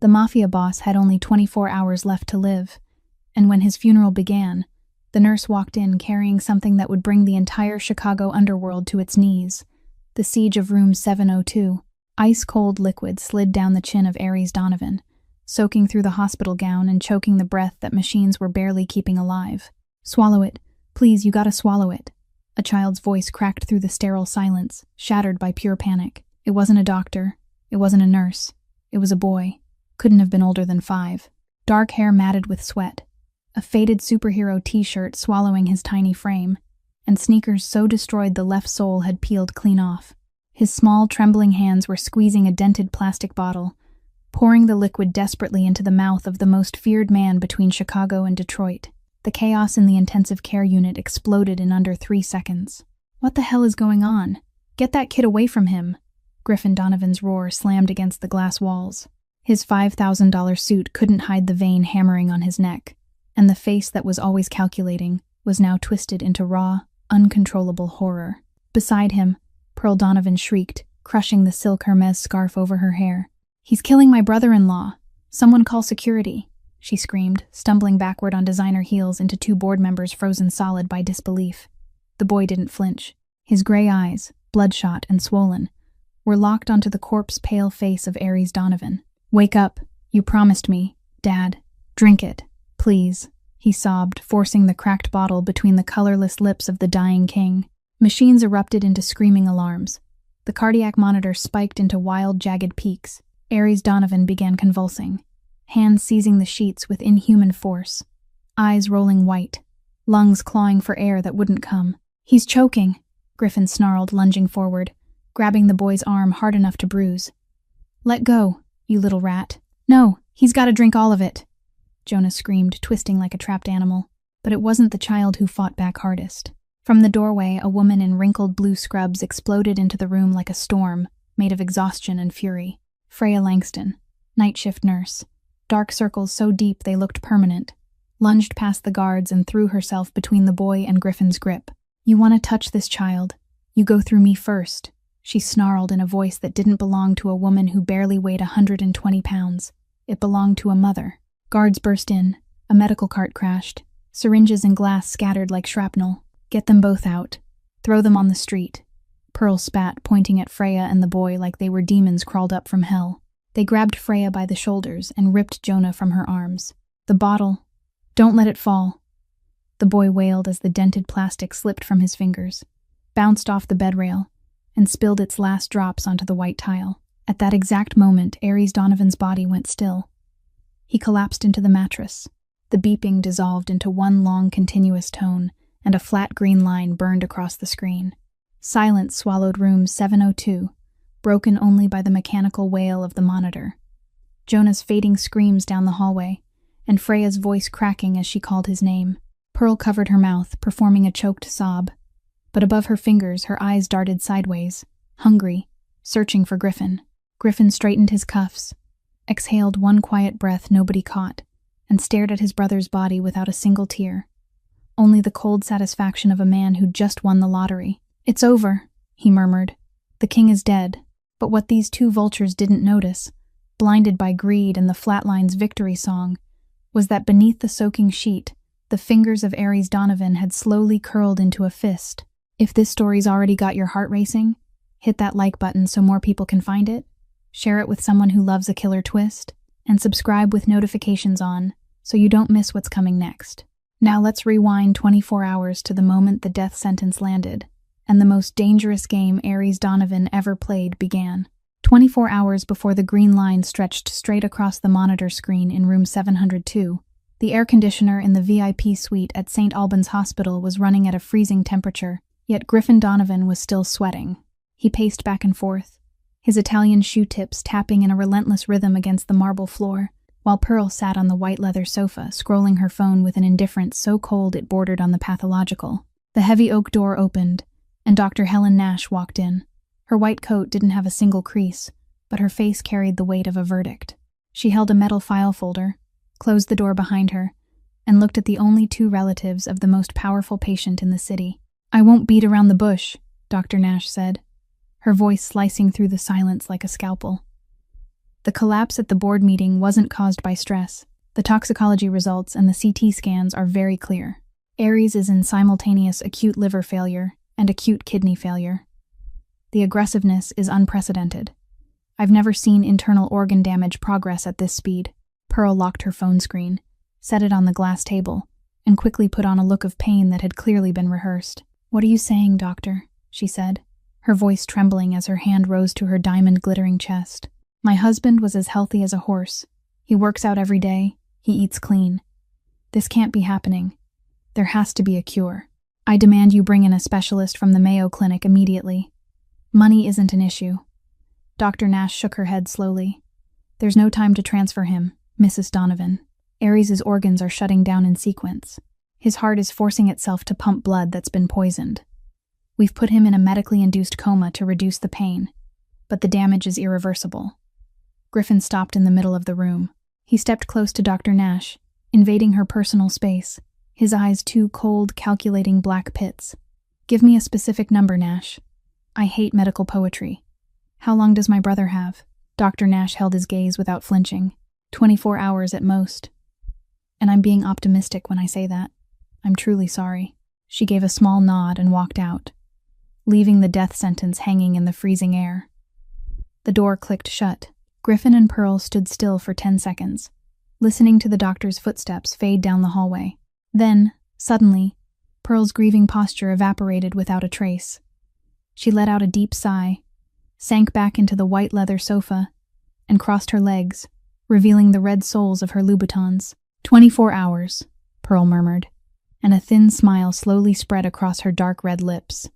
The Mafia boss had only 24 hours left to live, and when his funeral began, the nurse walked in carrying something that would bring the entire Chicago underworld to its knees: the siege of room 702. Ice-cold liquid slid down the chin of Aries Donovan, soaking through the hospital gown and choking the breath that machines were barely keeping alive. "Swallow it. Please, you gotta swallow it." A child's voice cracked through the sterile silence, shattered by pure panic. It wasn't a doctor. It wasn't a nurse. It was a boy. Couldn't have been older than 5. Dark hair matted with sweat, a faded superhero t-shirt swallowing his tiny frame, and sneakers so destroyed the left sole had peeled clean off. His small, trembling hands were squeezing a dented plastic bottle, pouring the liquid desperately into the mouth of the most feared man between Chicago and Detroit. The chaos in the intensive care unit exploded in under 3 seconds. "What the hell is going on? Get that kid away from him!" Griffin Donovan's roar slammed against the glass walls. His $5,000 suit couldn't hide the vein hammering on his neck, and the face that was always calculating was now twisted into raw, uncontrollable horror. Beside him, Pearl Donovan shrieked, crushing the silk Hermes scarf over her hair. "He's killing my brother-in-law! Someone call security!" she screamed, stumbling backward on designer heels into 2 board members frozen solid by disbelief. The boy didn't flinch. His gray eyes, bloodshot and swollen, were locked onto the corpse-pale face of Aries Donovan. "Wake up. You promised me. Dad. Drink it. Please," he sobbed, forcing the cracked bottle between the colorless lips of the dying king. Machines erupted into screaming alarms. The cardiac monitor spiked into wild, jagged peaks. Aries Donovan began convulsing, hands seizing the sheets with inhuman force, eyes rolling white, lungs clawing for air that wouldn't come. "He's choking," Griffin snarled, lunging forward, grabbing the boy's arm hard enough to bruise. "Let go, you little rat." "No, he's got to drink all of it," Jonah screamed, twisting like a trapped animal. But it wasn't the child who fought back hardest. From the doorway, a woman in wrinkled blue scrubs exploded into the room like a storm, made of exhaustion and fury. Freya Langston, night shift nurse, dark circles so deep they looked permanent, lunged past the guards and threw herself between the boy and Griffin's grip. "You want to touch this child? You go through me first," she snarled in a voice that didn't belong to a woman who barely weighed 120 pounds. It belonged to a mother. Guards burst in. A medical cart crashed. Syringes and glass scattered like shrapnel. "Get them both out. Throw them on the street." Pearl spat, pointing at Freya and the boy like they were demons crawled up from hell. They grabbed Freya by the shoulders and ripped Jonah from her arms. "The bottle. Don't let it fall." The boy wailed as the dented plastic slipped from his fingers, bounced off the bed rail, and spilled its last drops onto the white tile. At that exact moment, Aries Donovan's body went still. He collapsed into the mattress. The beeping dissolved into one long, continuous tone, and a flat green line burned across the screen. Silence swallowed room 702, broken only by the mechanical wail of the monitor. Jonah's fading screams down the hallway, and Freya's voice cracking as she called his name. Pearl covered her mouth, performing a choked sob, but above her fingers her eyes darted sideways, hungry, searching for Griffin. Griffin straightened his cuffs, exhaled one quiet breath nobody caught, and stared at his brother's body without a single tear. Only the cold satisfaction of a man who'd just won the lottery. "It's over," he murmured. "The king is dead." But what these 2 vultures didn't notice, blinded by greed and the Flatlines' victory song, was that beneath the soaking sheet, the fingers of Aries Donovan had slowly curled into a fist. If this story's already got your heart racing, hit that like button so more people can find it, share it with someone who loves a killer twist, and subscribe with notifications on so you don't miss what's coming next. Now let's rewind 24 hours to the moment the death sentence landed, and the most dangerous game Aries Donovan ever played began. 24 hours before the green line stretched straight across the monitor screen in room 702, the air conditioner in the VIP suite at St. Albans Hospital was running at a freezing temperature, yet Griffin Donovan was still sweating. He paced back and forth, his Italian shoe tips tapping in a relentless rhythm against the marble floor, while Pearl sat on the white leather sofa, scrolling her phone with an indifference so cold it bordered on the pathological. The heavy oak door opened, and Dr. Helen Nash walked in. Her white coat didn't have a single crease, but her face carried the weight of a verdict. She held a metal file folder, closed the door behind her, and looked at the only 2 relatives of the most powerful patient in the city. "I won't beat around the bush," Dr. Nash said, her voice slicing through the silence like a scalpel. The collapse at the board meeting wasn't caused by stress. The toxicology results and the CT scans are very clear. Aries is in simultaneous acute liver failure and acute kidney failure. The aggressiveness is unprecedented. I've never seen internal organ damage progress at this speed. Pearl locked her phone screen, set it on the glass table, and quickly put on a look of pain that had clearly been rehearsed. "What are you saying, doctor?" she said, her voice trembling as her hand rose to her diamond-glittering chest. "My husband was as healthy as a horse. He works out every day. He eats clean. This can't be happening. There has to be a cure. I demand you bring in a specialist from the Mayo Clinic immediately. Money isn't an issue." Dr. Nash shook her head slowly. "There's no time to transfer him, Mrs. Donovan. Aries' organs are shutting down in sequence. His heart is forcing itself to pump blood that's been poisoned. We've put him in a medically induced coma to reduce the pain, but the damage is irreversible." Griffin stopped in the middle of the room. He stepped close to Dr. Nash, invading her personal space, his eyes two cold, calculating black pits. "Give me a specific number, Nash. I hate medical poetry. How long does my brother have?" Dr. Nash held his gaze without flinching. 24 hours at most. And I'm being optimistic when I say that. I'm truly sorry. She gave a small nod and walked out, leaving the death sentence hanging in the freezing air. The door clicked shut. Griffin and Pearl stood still for 10 seconds, listening to the doctor's footsteps fade down the hallway. Then, suddenly, Pearl's grieving posture evaporated without a trace. She let out a deep sigh, sank back into the white leather sofa, and crossed her legs, revealing the red soles of her Louboutins. 24 hours, Pearl murmured, and a thin smile slowly spread across her dark red lips.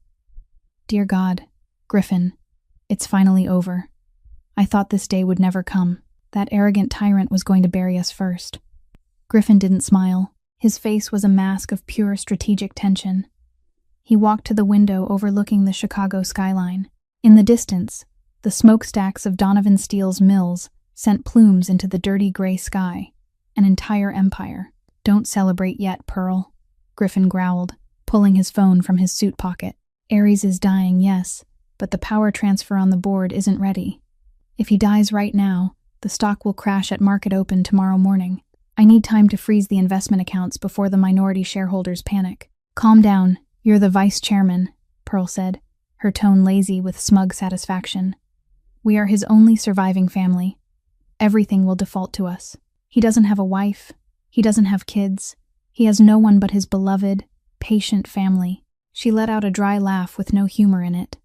"Dear God, Griffin, it's finally over. I thought this day would never come. That arrogant tyrant was going to bury us first." Griffin didn't smile. His face was a mask of pure strategic tension. He walked to the window overlooking the Chicago skyline. In the distance, the smokestacks of Donovan Steele's mills sent plumes into the dirty gray sky. An entire empire. "Don't celebrate yet, Pearl," Griffin growled, pulling his phone from his suit pocket. "Aries is dying, yes, but the power transfer on the board isn't ready. If he dies right now, the stock will crash at market open tomorrow morning. I need time to freeze the investment accounts before the minority shareholders panic." "Calm down, you're the vice chairman," Pearl said, her tone lazy with smug satisfaction. "We are his only surviving family. Everything will default to us. He doesn't have a wife. He doesn't have kids. He has no one but his beloved, patient family." She let out a dry laugh with no humor in it.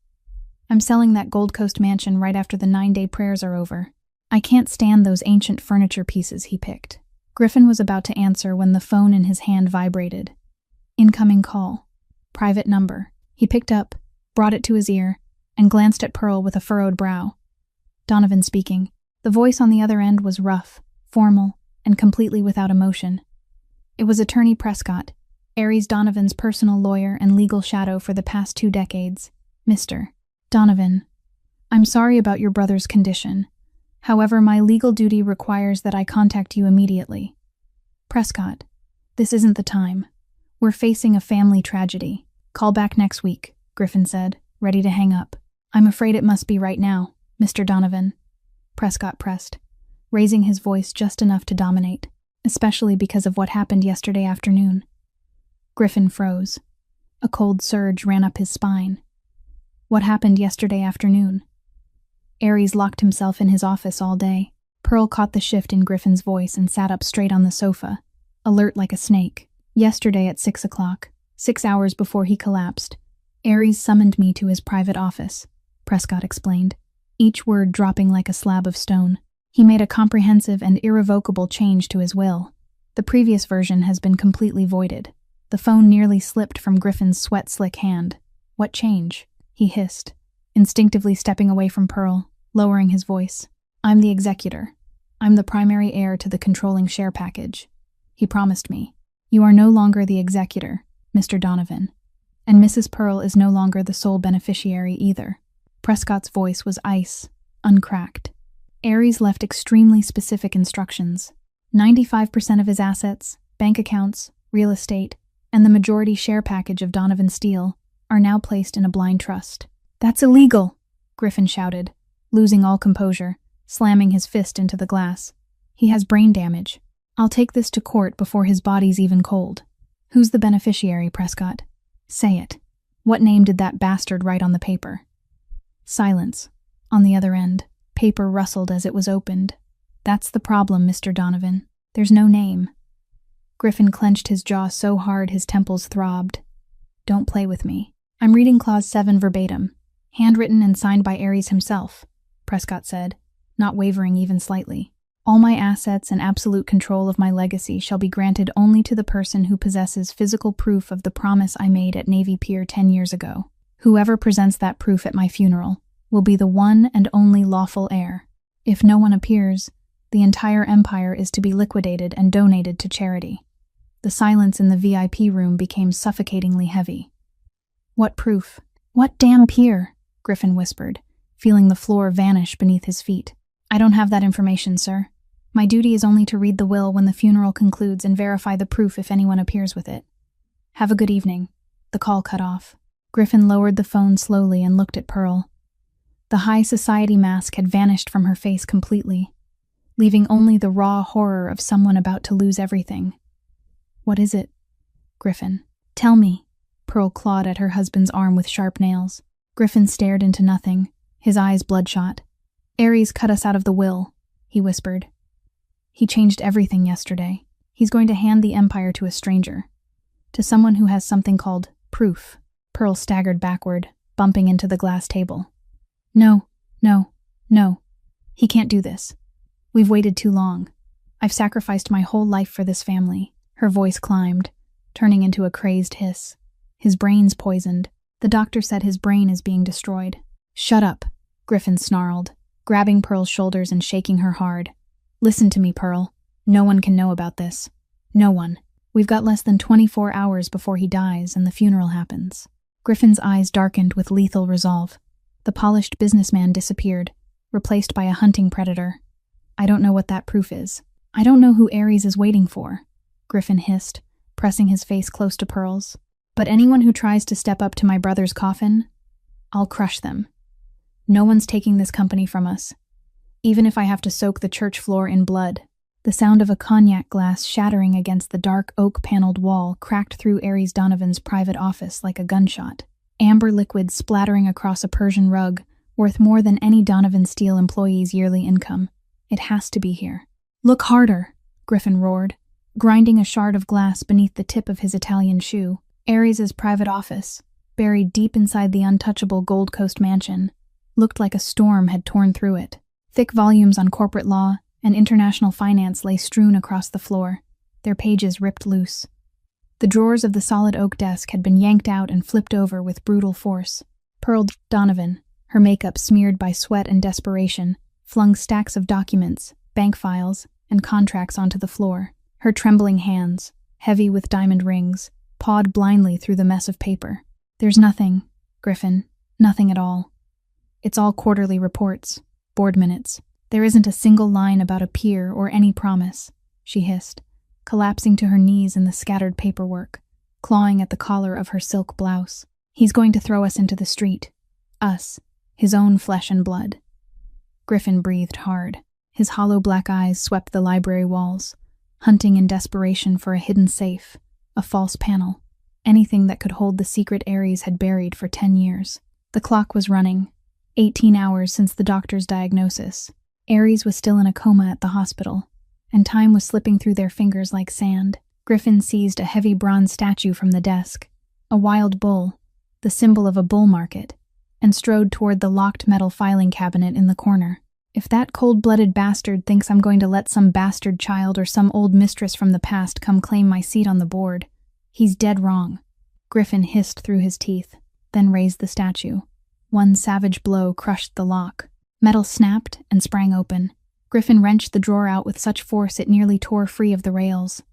"I'm selling that Gold Coast mansion right after the 9-day prayers are over. I can't stand those ancient furniture pieces he picked." Griffin was about to answer when the phone in his hand vibrated. Incoming call. Private number. He picked up, brought it to his ear, and glanced at Pearl with a furrowed brow. Donovan speaking. The voice on the other end was rough, formal, and completely without emotion. It was Attorney Prescott, Aries Donovan's personal lawyer and legal shadow for the past 2 decades. "Mr. Donovan, I'm sorry about your brother's condition. However, my legal duty requires that I contact you immediately." "Prescott, this isn't the time. We're facing a family tragedy. Call back next week," Griffin said, ready to hang up. "I'm afraid it must be right now, Mr. Donovan," Prescott pressed, raising his voice just enough to dominate, especially because of what happened yesterday afternoon. Griffin froze. A cold surge ran up his spine. What happened yesterday afternoon? Aries locked himself in his office all day. Pearl caught the shift in Griffin's voice and sat up straight on the sofa, alert like a snake. "Yesterday at 6 o'clock, 6 hours before he collapsed, Aries summoned me to his private office," Prescott explained, each word dropping like a slab of stone. "He made a comprehensive and irrevocable change to his will. The previous version has been completely voided." The phone nearly slipped from Griffin's sweat-slick hand. "What change?" he hissed, instinctively stepping away from Pearl, lowering his voice. "I'm the executor. I'm the primary heir to the controlling share package. He promised me. You are no longer the executor, Mr. Donovan. And Mrs. Pearl is no longer the sole beneficiary either." Prescott's voice was ice, uncracked. Aries left extremely specific instructions. 95% of his assets, bank accounts, real estate, and the majority share package of Donovan Steele are now placed in a blind trust. "That's illegal," Griffin shouted, losing all composure, slamming his fist into the glass. "He has brain damage. I'll take this to court before his body's even cold." "Who's the beneficiary, Prescott? Say it. What name did that bastard write on the paper?" Silence. On the other end, paper rustled as it was opened. "That's the problem, Mr. Donovan. There's no name." Griffin clenched his jaw so hard his temples throbbed. "Don't play with me. I'm reading Clause 7 verbatim. Handwritten and signed by Ares himself," Prescott said, not wavering even slightly. "All my assets and absolute control of my legacy shall be granted only to the person who possesses physical proof of the promise I made at Navy Pier 10 years ago. Whoever presents that proof at my funeral will be the one and only lawful heir. If no one appears, the entire empire is to be liquidated and donated to charity." The silence in the VIP room became suffocatingly heavy. "What proof? What damn pier?" Griffin whispered, feeling the floor vanish beneath his feet. "I don't have that information, sir. My duty is only to read the will when the funeral concludes and verify the proof if anyone appears with it. Have a good evening." The call cut off. Griffin lowered the phone slowly and looked at Pearl. The high society mask had vanished from her face completely, leaving only the raw horror of someone about to lose everything. "What is it, Griffin? Tell me." Pearl clawed at her husband's arm with sharp nails. Griffin stared into nothing, his eyes bloodshot. "Ares cut us out of the will," he whispered. "He changed everything yesterday. He's going to hand the empire to a stranger. To someone who has something called proof." Pearl staggered backward, bumping into the glass table. No. He can't do this. We've waited too long. I've sacrificed my whole life for this family." Her voice climbed, turning into a crazed hiss. "His brain's poisoned. The doctor said his brain is being destroyed." "Shut up," Griffin snarled, grabbing Pearl's shoulders and shaking her hard. "Listen to me, Pearl. No one can know about this. No one. We've got less than 24 hours before he dies and the funeral happens." Griffin's eyes darkened with lethal resolve. The polished businessman disappeared, replaced by a hunting predator. "I don't know what that proof is. I don't know who Ares is waiting for," Griffin hissed, pressing his face close to Pearl's. "But anyone who tries to step up to my brother's coffin, I'll crush them. No one's taking this company from us, even if I have to soak the church floor in blood." The sound of a cognac glass shattering against the dark oak-paneled wall cracked through Ares Donovan's private office like a gunshot. Amber liquid splattering across a Persian rug, worth more than any Donovan Steel employee's yearly income. "It has to be here." "Look harder," Griffin roared, grinding a shard of glass beneath the tip of his Italian shoe. Ares' private office, buried deep inside the untouchable Gold Coast mansion, looked like a storm had torn through it. Thick volumes on corporate law and international finance lay strewn across the floor, their pages ripped loose. The drawers of the solid oak desk had been yanked out and flipped over with brutal force. Pearl Donovan, her makeup smeared by sweat and desperation, flung stacks of documents, bank files, and contracts onto the floor. Her trembling hands, heavy with diamond rings, pawed blindly through the mess of paper. "There's nothing, Griffin, nothing at all. It's all quarterly reports, board minutes. There isn't a single line about a pier or any promise," she hissed, collapsing to her knees in the scattered paperwork, clawing at the collar of her silk blouse. "He's going to throw us into the street. Us, his own flesh and blood." Griffin breathed hard. His hollow black eyes swept the library walls, hunting in desperation for a hidden safe, a false panel, anything that could hold the secret Ares had buried for 10 years. The clock was running, 18 hours since the doctor's diagnosis. Ares was still in a coma at the hospital, and time was slipping through their fingers like sand. Griffin seized a heavy bronze statue from the desk, a wild bull, the symbol of a bull market, and strode toward the locked metal filing cabinet in the corner. "If that cold-blooded bastard thinks I'm going to let some bastard child or some old mistress from the past come claim my seat on the board, he's dead wrong." Griffin hissed through his teeth, then raised the statue. One savage blow crushed the lock. Metal snapped and sprang open. Griffin wrenched the drawer out with such force it nearly tore free of the rails.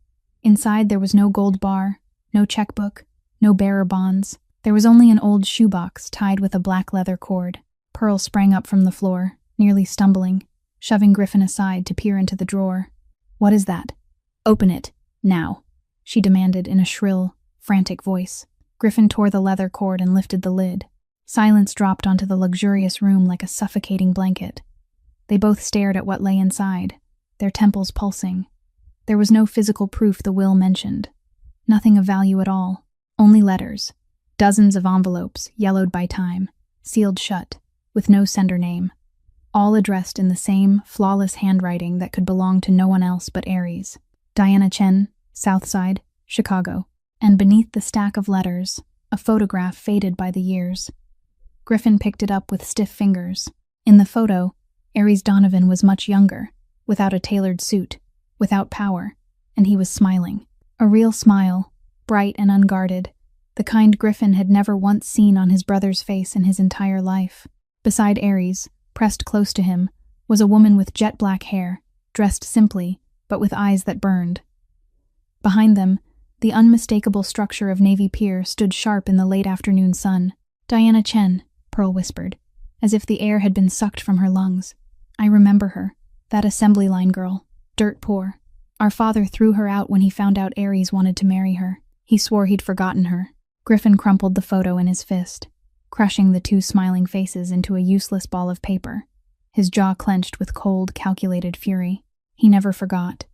Inside there was no gold bar, no checkbook, no bearer bonds. There was only an old shoebox tied with a black leather cord. Pearl sprang up from the floor, nearly stumbling, shoving Griffin aside to peer into the drawer. "What is that? Open it, now," she demanded in a shrill, frantic voice. Griffin tore the leather cord and lifted the lid. Silence dropped onto the luxurious room like a suffocating blanket. They both stared at what lay inside, their temples pulsing. There was no physical proof the will mentioned. Nothing of value at all. Only letters. Dozens of envelopes, yellowed by time, sealed shut, with no sender name. All addressed in the same flawless handwriting that could belong to no one else but Aries. Diana Chen, Southside, Chicago. And beneath the stack of letters, a photograph faded by the years. Griffin picked it up with stiff fingers. In the photo, Aries Donovan was much younger, without a tailored suit, without power, and he was smiling. A real smile, bright and unguarded, the kind Griffin had never once seen on his brother's face in his entire life. Beside Aries, pressed close to him, was a woman with jet black hair, dressed simply, but with eyes that burned. Behind them, the unmistakable structure of Navy Pier stood sharp in the late afternoon sun. "Diana Chen," Pearl whispered, as if the air had been sucked from her lungs. "I remember her, that assembly line girl, dirt poor. Our father threw her out when he found out Aries wanted to marry her. He swore he'd forgotten her." Griffin crumpled the photo in his fist, crushing the two smiling faces into a useless ball of paper, his jaw clenched with cold, calculated fury. He never forgot.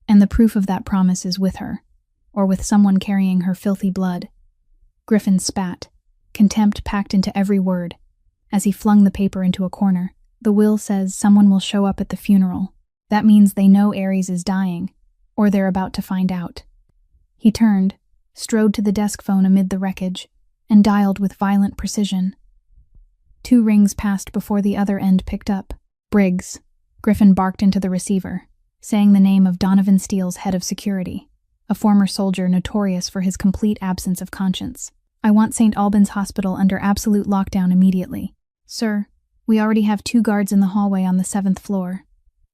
And the proof of that promise is with her, or with someone carrying her filthy blood. Griffin spat, contempt packed into every word, as he flung the paper into a corner. "The will says someone will show up at the funeral. That means they know Aries is dying, or they're about to find out." He turned, strode to the desk phone amid the wreckage, and dialed with violent precision. 2 rings passed before the other end picked up. "Briggs," Griffin barked into the receiver, saying the name of Donovan Steele's head of security, a former soldier notorious for his complete absence of conscience. "I want St. Albans Hospital under absolute lockdown immediately." "Sir, we already have 2 guards in the hallway on the 7th floor,"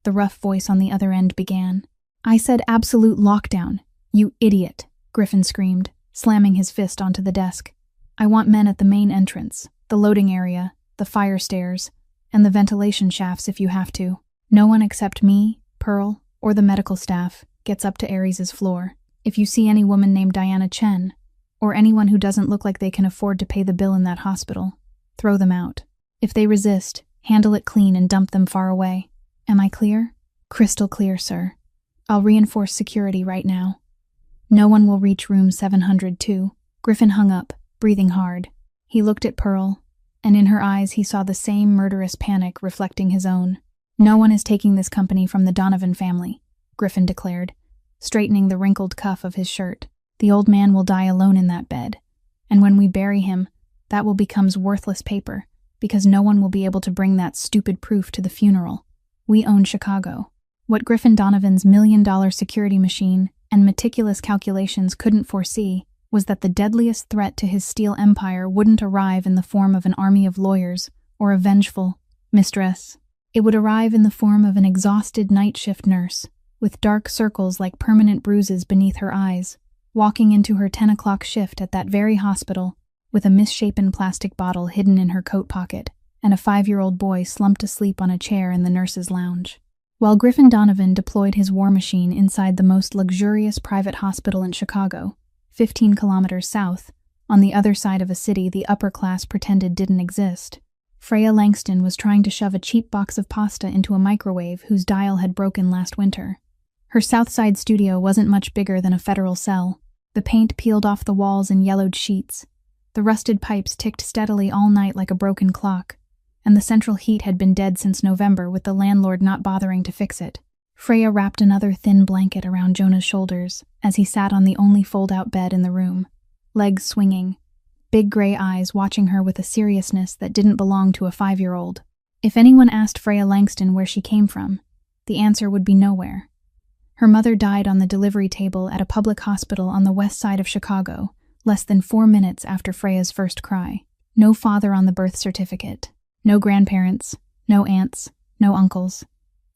the rough voice on the other end began. "I said absolute lockdown, you idiot," Griffin screamed, slamming his fist onto the desk. "I want men at the main entrance, the loading area, the fire stairs, and the ventilation shafts if you have to. No one except me, Pearl, or the medical staff gets up to Aries' floor. If you see any woman named Diana Chen, or anyone who doesn't look like they can afford to pay the bill in that hospital, throw them out. If they resist, handle it clean and dump them far away. Am I clear?" "Crystal clear, sir. I'll reinforce security right now. No one will reach room 702. Griffin hung up, breathing hard. He looked at Pearl, and in her eyes he saw the same murderous panic reflecting his own. "No one is taking this company from the Donovan family," Griffin declared, straightening the wrinkled cuff of his shirt. "The old man will die alone in that bed, and when we bury him, that will become worthless paper, because no one will be able to bring that stupid proof to the funeral. We own Chicago." What Griffin Donovan's $1 million security machine and meticulous calculations couldn't foresee was that the deadliest threat to his steel empire wouldn't arrive in the form of an army of lawyers or a vengeful mistress. It would arrive in the form of an exhausted night shift nurse, with dark circles like permanent bruises beneath her eyes, walking into her 10 o'clock shift at that very hospital with a misshapen plastic bottle hidden in her coat pocket and a 5-year-old boy slumped asleep on a chair in the nurse's lounge. While Griffin Donovan deployed his war machine inside the most luxurious private hospital in Chicago, 15 kilometers south, on the other side of a city the upper class pretended didn't exist, Freya Langston was trying to shove a cheap box of pasta into a microwave whose dial had broken last winter. Her Southside studio wasn't much bigger than a federal cell. The paint peeled off the walls in yellowed sheets. The rusted pipes ticked steadily all night like a broken clock, and the central heat had been dead since November with the landlord not bothering to fix it. Freya wrapped another thin blanket around Jonah's shoulders as he sat on the only fold-out bed in the room, legs swinging, big gray eyes watching her with a seriousness that didn't belong to a 5-year-old. If anyone asked Freya Langston where she came from, the answer would be nowhere. Her mother died on the delivery table at a public hospital on the west side of Chicago, less than 4 minutes after Freya's first cry. No father on the birth certificate. No grandparents, no aunts, no uncles.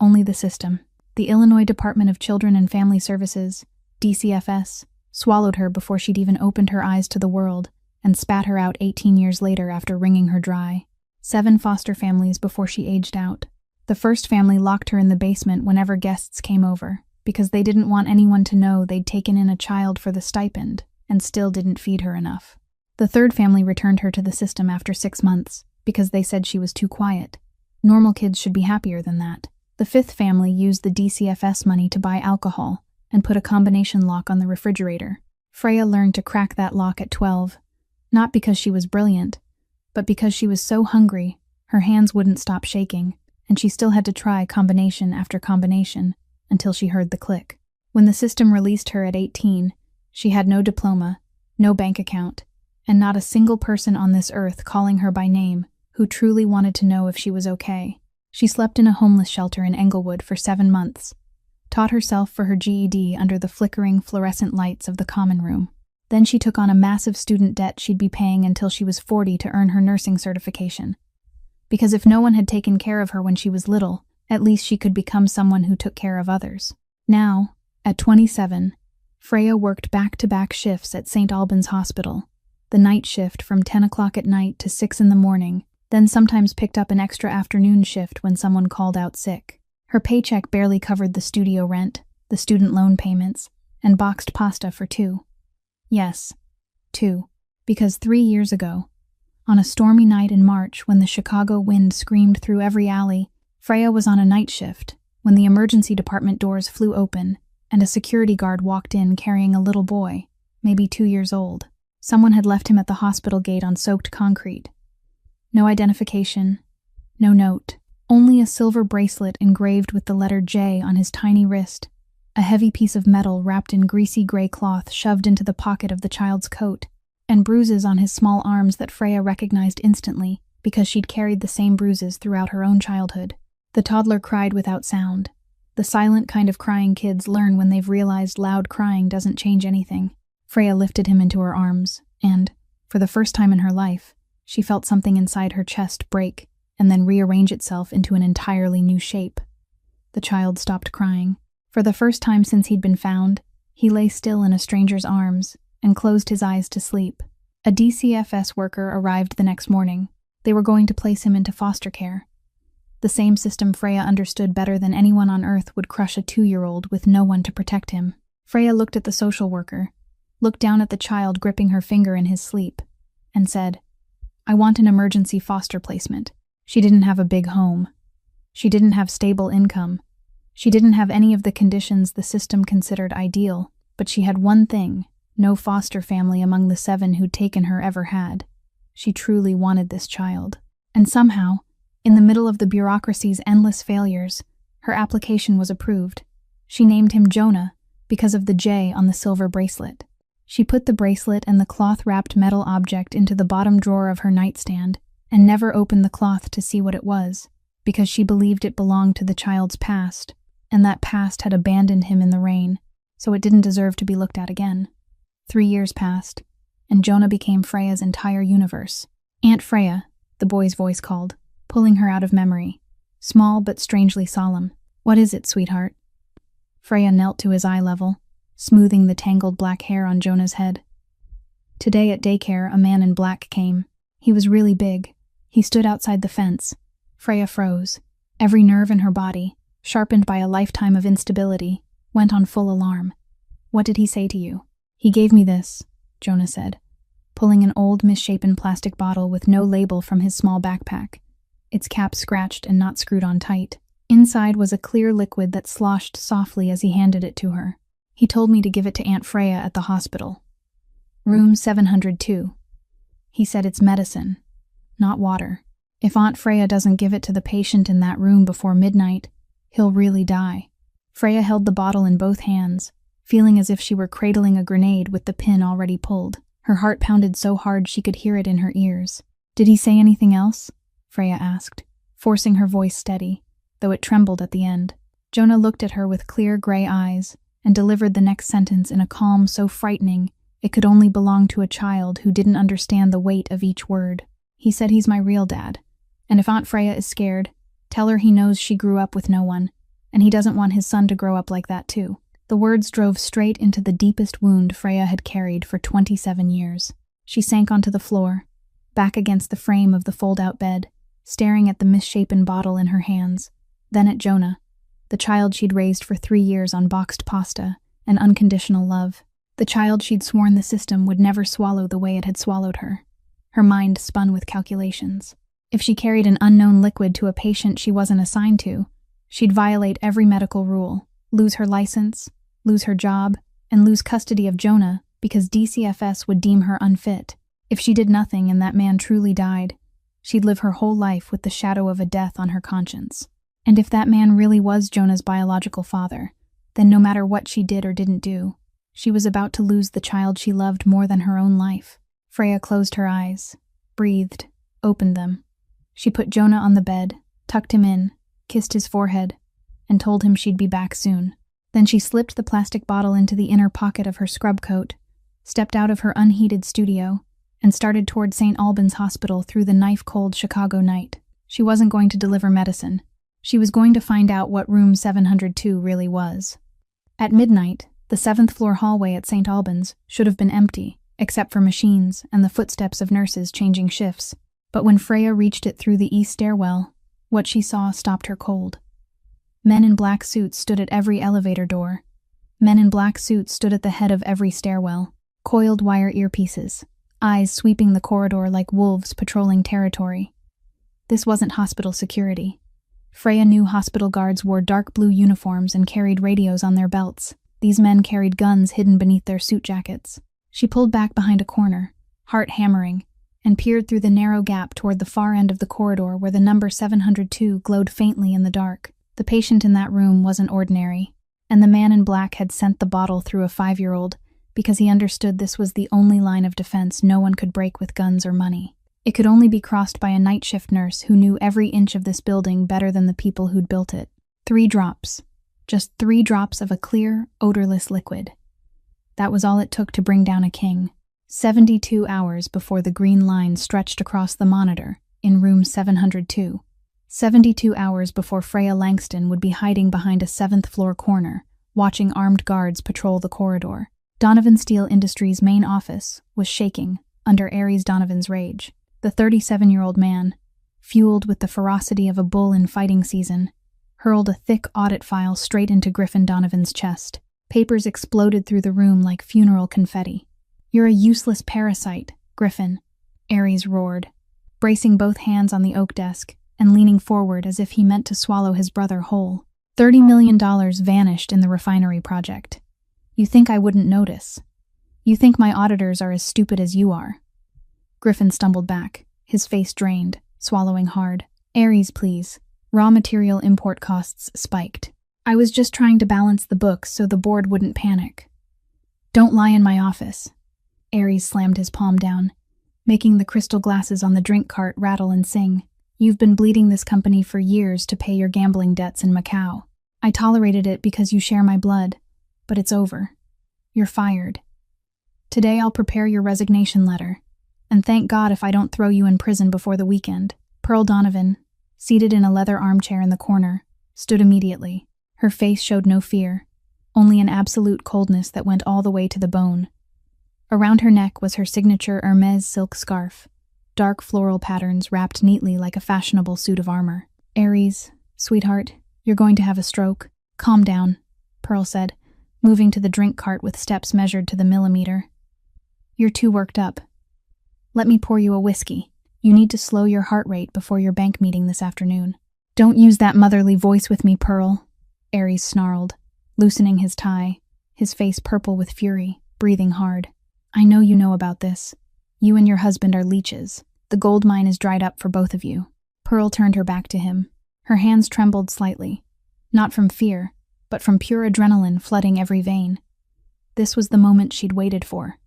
Only the system. The Illinois Department of Children and Family Services, DCFS, swallowed her before she'd even opened her eyes to the world and spat her out 18 years later after wringing her dry. 7 foster families before she aged out. The first family locked her in the basement whenever guests came over, because they didn't want anyone to know they'd taken in a child for the stipend and still didn't feed her enough. The third family returned her to the system after 6 months, because they said she was too quiet. Normal kids should be happier than that. The fifth family used the DCFS money to buy alcohol and put a combination lock on the refrigerator. Freya learned to crack that lock at 12, not because she was brilliant, but because she was so hungry her hands wouldn't stop shaking, and she still had to try combination after combination until she heard the click. When the system released her at 18, she had no diploma, no bank account, and not a single person on this earth calling her by name who truly wanted to know if she was okay. She slept in a homeless shelter in Englewood for 7 months, taught herself for her GED under the flickering fluorescent lights of the common room. Then she took on a massive student debt she'd be paying until she was 40 to earn her nursing certification. Because if no one had taken care of her when she was little, at least she could become someone who took care of others. Now, at 27, Freya worked back-to-back shifts at St. Albans Hospital, the night shift from 10 o'clock at night to 6 in the morning, then sometimes picked up an extra afternoon shift when someone called out sick. Her paycheck barely covered the studio rent, the student loan payments, and boxed pasta for 2. Yes, 2. Because 3 years ago, on a stormy night in March when the Chicago wind screamed through every alley, Freya was on a night shift when the emergency department doors flew open and a security guard walked in carrying a little boy, maybe 2 years old. Someone had left him at the hospital gate on soaked concrete. No identification, no note, only a silver bracelet engraved with the letter J on his tiny wrist, a heavy piece of metal wrapped in greasy gray cloth shoved into the pocket of the child's coat, and bruises on his small arms that Freya recognized instantly because she'd carried the same bruises throughout her own childhood. The toddler cried without sound, the silent kind of crying kids learn when they've realized loud crying doesn't change anything. Freya lifted him into her arms, and, for the first time in her life, she felt something inside her chest break and then rearrange itself into an entirely new shape. The child stopped crying. For the first time since he'd been found, he lay still in a stranger's arms and closed his eyes to sleep. A DCFS worker arrived the next morning. They were going to place him into foster care. The same system Freya understood better than anyone on Earth would crush a 2-year-old with no one to protect him. Freya looked at the social worker, looked down at the child gripping her finger in his sleep, and said, "I want an emergency foster placement." She didn't have a big home. She didn't have stable income. She didn't have any of the conditions the system considered ideal, but she had one thing no foster family among the 7 who'd taken her ever had. She truly wanted this child. And somehow, in the middle of the bureaucracy's endless failures, her application was approved. She named him Jonah because of the J on the silver bracelet. She put the bracelet and the cloth-wrapped metal object into the bottom drawer of her nightstand and never opened the cloth to see what it was, because she believed it belonged to the child's past, and that past had abandoned him in the rain, so it didn't deserve to be looked at again. 3 years passed, and Jonah became Freya's entire universe. "Aunt Freya," the boy's voice called, pulling her out of memory, small but strangely solemn. "What is it, sweetheart?" Freya knelt to his eye level, smoothing the tangled black hair on Jonah's head. Today at daycare, a man in black came. He was really big. He stood outside the fence. Freya froze. Every nerve in her body, sharpened by a lifetime of instability, went on full alarm. "What did he say to you?" "He gave me this," Jonah said, pulling an old, misshapen plastic bottle with no label from his small backpack, its cap scratched and not screwed on tight. Inside was a clear liquid that sloshed softly as he handed it to her. "He told me to give it to Aunt Freya at the hospital. Room 702. He said it's medicine, not water. If Aunt Freya doesn't give it to the patient in that room before midnight, he'll really die." Freya held the bottle in both hands, feeling as if she were cradling a grenade with the pin already pulled. Her heart pounded so hard she could hear it in her ears. "Did he say anything else?" Freya asked, forcing her voice steady, though it trembled at the end. Jonah looked at her with clear gray eyes and delivered the next sentence in a calm so frightening it could only belong to a child who didn't understand the weight of each word. "He said he's my real dad, and if Aunt Freya is scared, tell her he knows she grew up with no one, and he doesn't want his son to grow up like that too." The words drove straight into the deepest wound Freya had carried for 27 years. She sank onto the floor, back against the frame of the fold-out bed, staring at the misshapen bottle in her hands, then at Jonah, the child she'd raised for 3 years on boxed pasta and unconditional love, the child she'd sworn the system would never swallow the way it had swallowed her. Her mind spun with calculations. If she carried an unknown liquid to a patient she wasn't assigned to, she'd violate every medical rule, lose her license, lose her job, and lose custody of Jonah because DCFS would deem her unfit. If she did nothing and that man truly died, she'd live her whole life with the shadow of a death on her conscience. And if that man really was Jonah's biological father, then no matter what she did or didn't do, she was about to lose the child she loved more than her own life. Freya closed her eyes, breathed, opened them. She put Jonah on the bed, tucked him in, kissed his forehead, and told him she'd be back soon. Then she slipped the plastic bottle into the inner pocket of her scrub coat, stepped out of her unheated studio, and started toward St. Albans Hospital through the knife-cold Chicago night. She wasn't going to deliver medicine. She was going to find out what room 702 really was. At midnight, the 7th floor hallway at St. Albans should have been empty, except for machines and the footsteps of nurses changing shifts. But when Freya reached it through the east stairwell, what she saw stopped her cold. Men in black suits stood at every elevator door. Men in black suits stood at the head of every stairwell, coiled wire earpieces, eyes sweeping the corridor like wolves patrolling territory. This wasn't hospital security. Freya knew hospital guards wore dark blue uniforms and carried radios on their belts. These men carried guns hidden beneath their suit jackets. She pulled back behind a corner, heart hammering, and peered through the narrow gap toward the far end of the corridor where the number 702 glowed faintly in the dark. The patient in that room wasn't ordinary, and the man in black had sent the bottle through a 5-year-old because he understood this was the only line of defense no one could break with guns or money. It could only be crossed by a night shift nurse who knew every inch of this building better than the people who'd built it. 3 drops. Just 3 drops of a clear, odorless liquid. That was all it took to bring down a king. 72 hours before the green line stretched across the monitor in room 702. 72 hours before Freya Langston would be hiding behind a 7th floor corner, watching armed guards patrol the corridor. Donovan Steel Industries' main office was shaking under Aries Donovan's rage. The 37-year-old man, fueled with the ferocity of a bull in fighting season, hurled a thick audit file straight into Griffin Donovan's chest. Papers exploded through the room like funeral confetti. "You're a useless parasite, Griffin," Aries roared, bracing both hands on the oak desk and leaning forward as if he meant to swallow his brother whole. $30 million vanished in the refinery project. You think I wouldn't notice? You think my auditors are as stupid as you are? Griffin stumbled back, his face drained, swallowing hard. "Aries, please." Raw material import costs spiked. "I was just trying to balance the books so the board wouldn't panic." "Don't lie in my office." Aries slammed his palm down, making the crystal glasses on the drink cart rattle and sing. "You've been bleeding this company for years to pay your gambling debts in Macau. I tolerated it because you share my blood, but it's over. You're fired. Today I'll prepare your resignation letter, and thank God if I don't throw you in prison before the weekend." Pearl Donovan, seated in a leather armchair in the corner, stood immediately. Her face showed no fear, only an absolute coldness that went all the way to the bone. Around her neck was her signature Hermes silk scarf, dark floral patterns wrapped neatly like a fashionable suit of armor. "Aries, sweetheart, you're going to have a stroke." "Calm down," Pearl said, moving to the drink cart with steps measured to the millimeter. "You're too worked up. Let me pour you a whiskey. You need to slow your heart rate before your bank meeting this afternoon." "Don't use that motherly voice with me, Pearl," Aries snarled, loosening his tie, his face purple with fury, breathing hard. "I know you know about this. You and your husband are leeches. The gold mine is dried up for both of you." Pearl turned her back to him. Her hands trembled slightly, not from fear, but from pure adrenaline flooding every vein. This was the moment she'd waited for.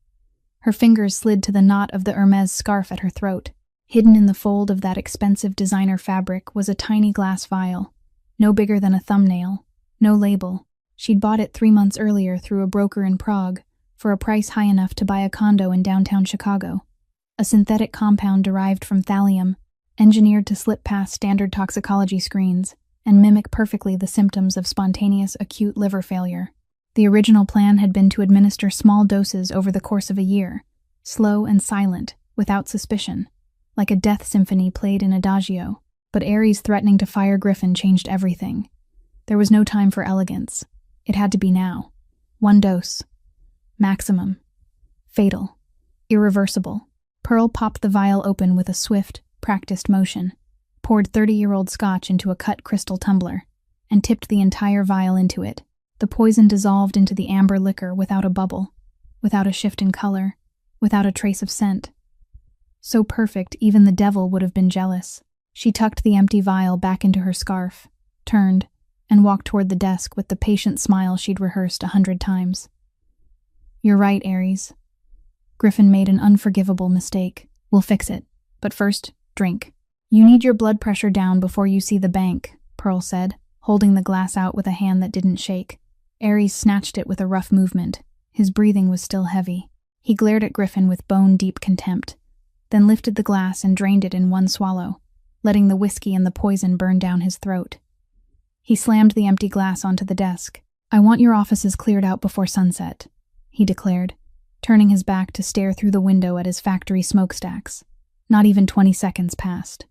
Her fingers slid to the knot of the Hermes scarf at her throat. Hidden in the fold of that expensive designer fabric was a tiny glass vial, no bigger than a thumbnail, no label. She'd bought it 3 months earlier through a broker in Prague for a price high enough to buy a condo in downtown Chicago. A synthetic compound derived from thallium, engineered to slip past standard toxicology screens and mimic perfectly the symptoms of spontaneous acute liver failure. The original plan had been to administer small doses over the course of a year, slow and silent, without suspicion, like a death symphony played in adagio. But Aries threatening to fire Griffin changed everything. There was no time for elegance. It had to be now. 1 dose. Maximum. Fatal. Irreversible. Pearl popped the vial open with a swift, practiced motion, poured 30-year-old scotch into a cut crystal tumbler, and tipped the entire vial into it. The poison dissolved into the amber liquor without a bubble, without a shift in color, without a trace of scent. So perfect, even the devil would have been jealous. She tucked the empty vial back into her scarf, turned, and walked toward the desk with the patient smile she'd rehearsed 100 times. "You're right, Ares. Griffin made an unforgivable mistake. We'll fix it. But first, drink." "You need your blood pressure down before you see the bank," Pearl said, holding the glass out with a hand that didn't shake. Ares snatched it with a rough movement. His breathing was still heavy. He glared at Griffin with bone-deep contempt, then lifted the glass and drained it in one swallow, letting the whiskey and the poison burn down his throat. He slammed the empty glass onto the desk. "I want your offices cleared out before sunset," he declared, turning his back to stare through the window at his factory smokestacks. Not even 20 seconds passed.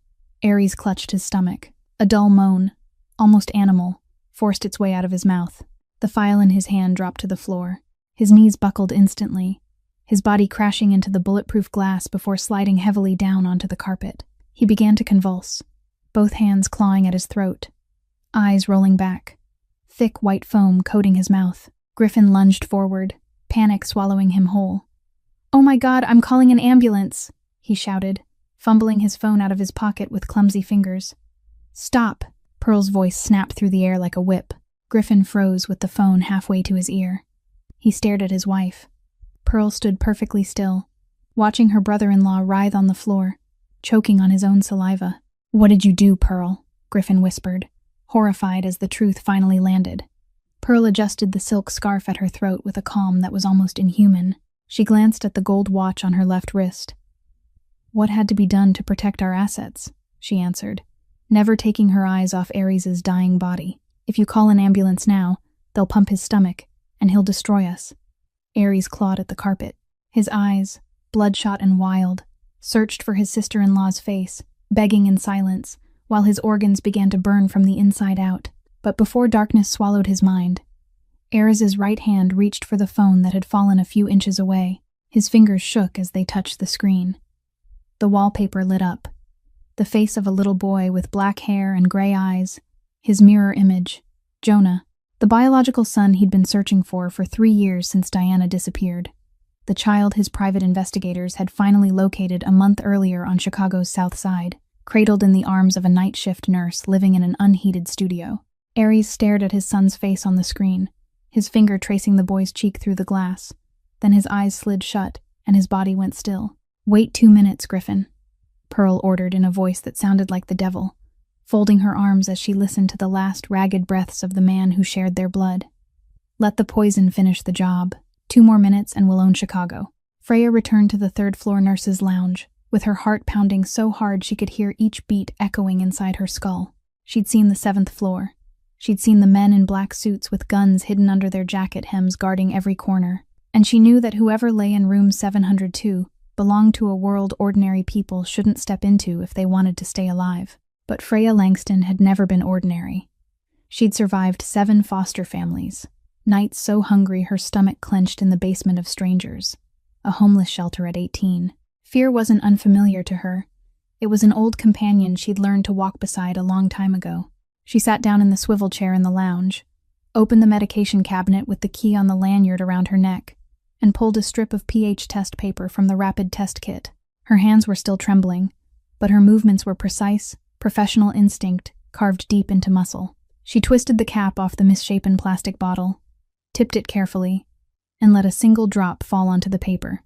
Ares clutched his stomach. A dull moan, almost animal, forced its way out of his mouth. The file in his hand dropped to the floor. His knees buckled instantly, his body crashing into the bulletproof glass before sliding heavily down onto the carpet. He began to convulse, both hands clawing at his throat, eyes rolling back, thick white foam coating his mouth. Griffin lunged forward, panic swallowing him whole. "Oh my God, I'm calling an ambulance," he shouted, fumbling his phone out of his pocket with clumsy fingers. "Stop!" Pearl's voice snapped through the air like a whip. Griffin froze with the phone halfway to his ear. He stared at his wife. Pearl stood perfectly still, watching her brother-in-law writhe on the floor, choking on his own saliva. "What did you do, Pearl?" Griffin whispered, horrified as the truth finally landed. Pearl adjusted the silk scarf at her throat with a calm that was almost inhuman. She glanced at the gold watch on her left wrist. "What had to be done to protect our assets?" she answered, never taking her eyes off Ares's dying body. "If you call an ambulance now, they'll pump his stomach, and he'll destroy us." Ares clawed at the carpet. His eyes, bloodshot and wild, searched for his sister-in-law's face, begging in silence, while his organs began to burn from the inside out. But before darkness swallowed his mind, Ares's right hand reached for the phone that had fallen a few inches away. His fingers shook as they touched the screen. The wallpaper lit up. The face of a little boy with black hair and gray eyes, his mirror image, Jonah, the biological son he'd been searching for 3 years since Diana disappeared. The child his private investigators had finally located a month earlier on Chicago's South Side, cradled in the arms of a night shift nurse living in an unheated studio. Ares stared at his son's face on the screen, his finger tracing the boy's cheek through the glass. Then his eyes slid shut, and his body went still. "Wait 2 minutes, Griffin," Pearl ordered in a voice that sounded like the devil, folding her arms as she listened to the last ragged breaths of the man who shared their blood. "Let the poison finish the job. 2 more minutes and we'll own Chicago." Freya returned to the third-floor nurse's lounge, with her heart pounding so hard she could hear each beat echoing inside her skull. She'd seen the 7th floor. She'd seen the men in black suits with guns hidden under their jacket hems guarding every corner. And she knew that whoever lay in room 702 belonged to a world ordinary people shouldn't step into if they wanted to stay alive. But Freya Langston had never been ordinary. She'd survived 7 foster families, nights so hungry her stomach clenched in the basement of strangers, a homeless shelter at 18. Fear wasn't unfamiliar to her. It was an old companion she'd learned to walk beside a long time ago. She sat down in the swivel chair in the lounge, opened the medication cabinet with the key on the lanyard around her neck, and pulled a strip of pH test paper from the rapid test kit. Her hands were still trembling, but her movements were precise, professional instinct carved deep into muscle. She twisted the cap off the misshapen plastic bottle, tipped it carefully, and let a single drop fall onto the paper.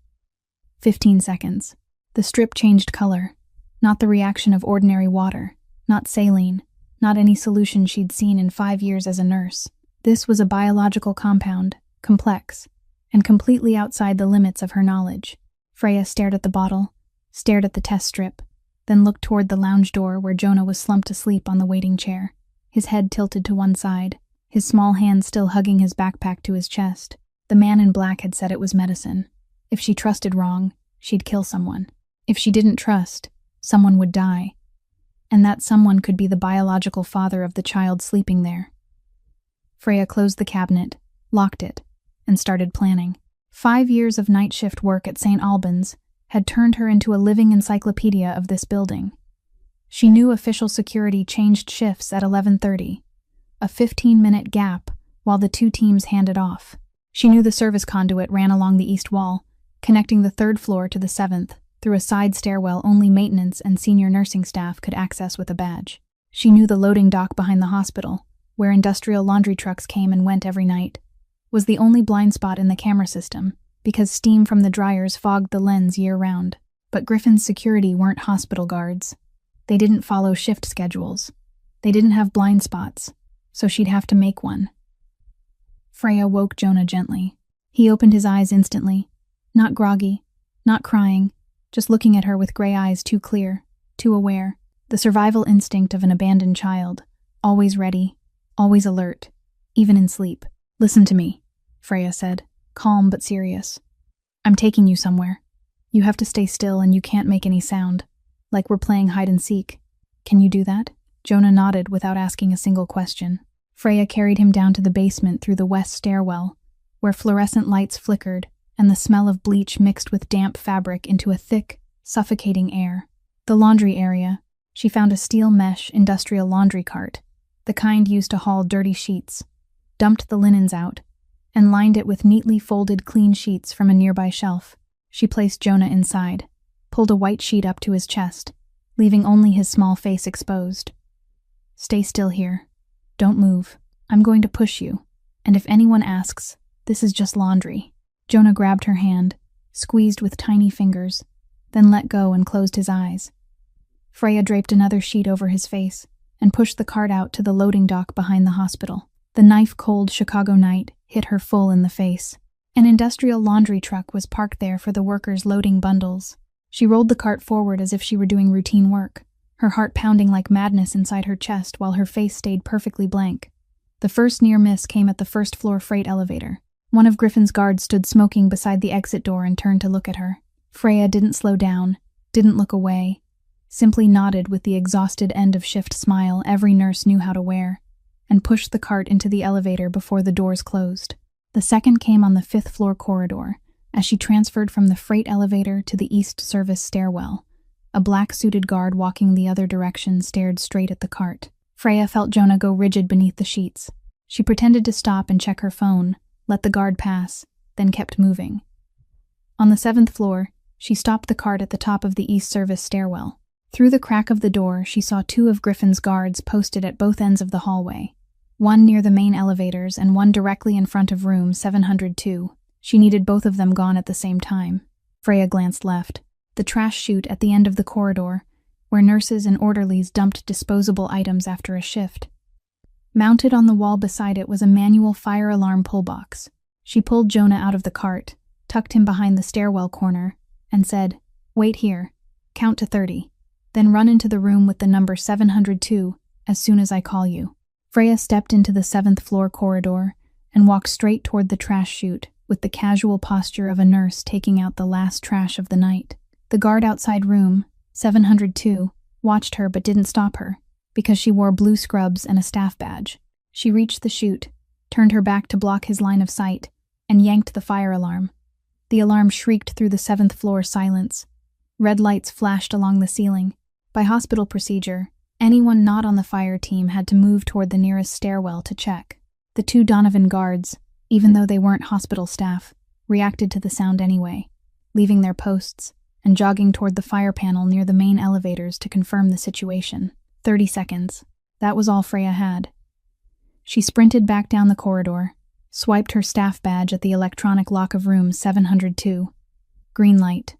15 seconds. The strip changed color, not the reaction of ordinary water, not saline, not any solution she'd seen in 5 years as a nurse. This was a biological compound, complex, and completely outside the limits of her knowledge. Freya stared at the bottle, stared at the test strip, then looked toward the lounge door where Jonah was slumped asleep on the waiting chair, his head tilted to one side, his small hand still hugging his backpack to his chest. The man in black had said it was medicine. If she trusted wrong, she'd kill someone. If she didn't trust, someone would die. And that someone could be the biological father of the child sleeping there. Freya closed the cabinet, locked it, and started planning. 5 years of night shift work at St. Albans had turned her into a living encyclopedia of this building. She knew official security changed shifts at 11:30, a 15-minute gap while the two teams handed off. She knew the service conduit ran along the east wall, connecting the 3rd floor to the 7th through a side stairwell only maintenance and senior nursing staff could access with a badge. She knew the loading dock behind the hospital, where industrial laundry trucks came and went every night, was the only blind spot in the camera system because steam from the dryers fogged the lens year-round. But Griffin's security weren't hospital guards. They didn't follow shift schedules. They didn't have blind spots, so she'd have to make one. Freya woke Jonah gently. He opened his eyes instantly, not groggy, not crying, just looking at her with gray eyes too clear, too aware, the survival instinct of an abandoned child, always ready, always alert, even in sleep. "Listen to me," Freya said, calm but serious. "I'm taking you somewhere. You have to stay still and you can't make any sound, like we're playing hide and seek. Can you do that?" Jonah nodded without asking a single question. Freya carried him down to the basement through the west stairwell, where fluorescent lights flickered and the smell of bleach mixed with damp fabric into a thick, suffocating air. The laundry area. She found a steel mesh industrial laundry cart, the kind used to haul dirty sheets, dumped the linens out, and lined it with neatly folded clean sheets from a nearby shelf. She placed Jonah inside, pulled a white sheet up to his chest, leaving only his small face exposed. "Stay still here. Don't move. I'm going to push you, and if anyone asks, this is just laundry." Jonah grabbed her hand, squeezed with tiny fingers, then let go and closed his eyes. Freya draped another sheet over his face and pushed the cart out to the loading dock behind the hospital. The knife-cold Chicago night hit her full in the face. An industrial laundry truck was parked there for the workers loading bundles. She rolled the cart forward as if she were doing routine work, her heart pounding like madness inside her chest while her face stayed perfectly blank. The first near miss came at the first-floor freight elevator. One of Griffin's guards stood smoking beside the exit door and turned to look at her. Freya didn't slow down, didn't look away, simply nodded with the exhausted end-of-shift smile every nurse knew how to wear, and pushed the cart into the elevator before the doors closed. The second came on the 5th-floor corridor, as she transferred from the freight elevator to the East Service stairwell. A black-suited guard walking the other direction stared straight at the cart. Freya felt Jonah go rigid beneath the sheets. She pretended to stop and check her phone, let the guard pass, then kept moving. On the 7th floor, she stopped the cart at the top of the East Service stairwell. Through the crack of the door, she saw 2 of Griffin's guards posted at both ends of the hallway, one near the main elevators and one directly in front of room 702. She needed both of them gone at the same time. Freya glanced left. The trash chute at the end of the corridor, where nurses and orderlies dumped disposable items after a shift. Mounted on the wall beside it was a manual fire alarm pull box. She pulled Jonah out of the cart, tucked him behind the stairwell corner, and said, "Wait here. Count to 30. Then run into the room with the number 702 as soon as I call you." Freya stepped into the 7th-floor corridor and walked straight toward the trash chute with the casual posture of a nurse taking out the last trash of the night. The guard outside room, 702, watched her but didn't stop her, because she wore blue scrubs and a staff badge. She reached the chute, turned her back to block his line of sight, and yanked the fire alarm. The alarm shrieked through the 7th-floor silence. Red lights flashed along the ceiling. By hospital procedure, anyone not on the fire team had to move toward the nearest stairwell to check. The 2 Donovan guards, even though they weren't hospital staff, reacted to the sound anyway, leaving their posts and jogging toward the fire panel near the main elevators to confirm the situation. 30 seconds. That was all Freya had. She sprinted back down the corridor, swiped her staff badge at the electronic lock of room 702. Green light.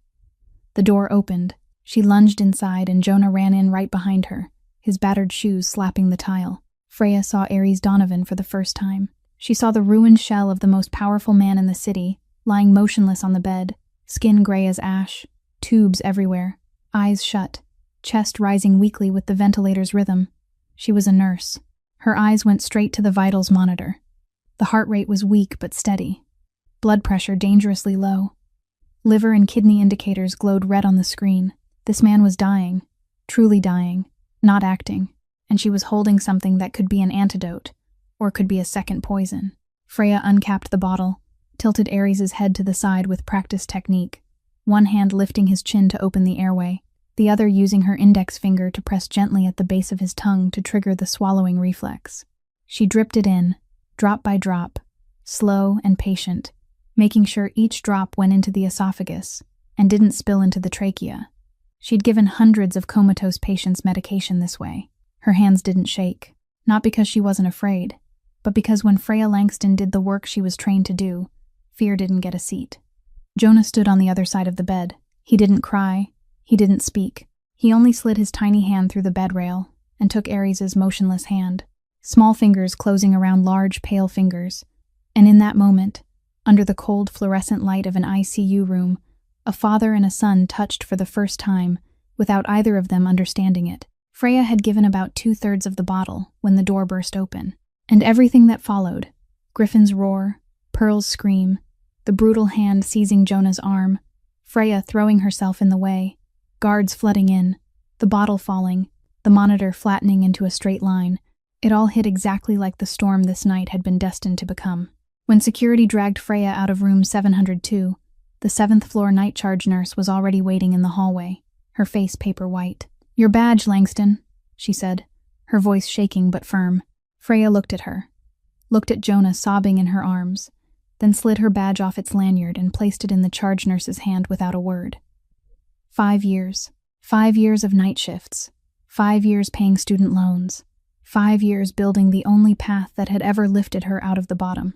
The door opened. She lunged inside and Jonah ran in right behind her, his battered shoes slapping the tile. Freya saw Ares Donovan for the first time. She saw the ruined shell of the most powerful man in the city, lying motionless on the bed, skin gray as ash, tubes everywhere, eyes shut, chest rising weakly with the ventilator's rhythm. She was a nurse. Her eyes went straight to the vitals monitor. The heart rate was weak but steady. Blood pressure dangerously low. Liver and kidney indicators glowed red on the screen. This man was dying, truly dying, not acting, and she was holding something that could be an antidote, or could be a second poison. Freya uncapped the bottle, tilted Ares' head to the side with practiced technique, one hand lifting his chin to open the airway, the other using her index finger to press gently at the base of his tongue to trigger the swallowing reflex. She dripped it in, drop by drop, slow and patient, making sure each drop went into the esophagus and didn't spill into the trachea. She'd given hundreds of comatose patients medication this way. Her hands didn't shake, not because she wasn't afraid, but because when Freya Langston did the work she was trained to do, fear didn't get a seat. Jonah stood on the other side of the bed. He didn't cry. He didn't speak. He only slid his tiny hand through the bed rail and took Ares's motionless hand, small fingers closing around large, pale fingers. And in that moment, under the cold fluorescent light of an ICU room, a father and a son touched for the first time, without either of them understanding it. Freya had given about 2/3 of the bottle when the door burst open. And everything that followed, Griffin's roar, Pearl's scream, the brutal hand seizing Jonah's arm, Freya throwing herself in the way, guards flooding in, the bottle falling, the monitor flattening into a straight line, it all hit exactly like the storm this night had been destined to become. When security dragged Freya out of room 702, the 7th floor night charge nurse was already waiting in the hallway, her face paper white. "Your badge, Langston," she said, her voice shaking but firm. Freya looked at her, looked at Jonah sobbing in her arms, then slid her badge off its lanyard and placed it in the charge nurse's hand without a word. 5 years. 5 years of night shifts. 5 years paying student loans. 5 years building the only path that had ever lifted her out of the bottom.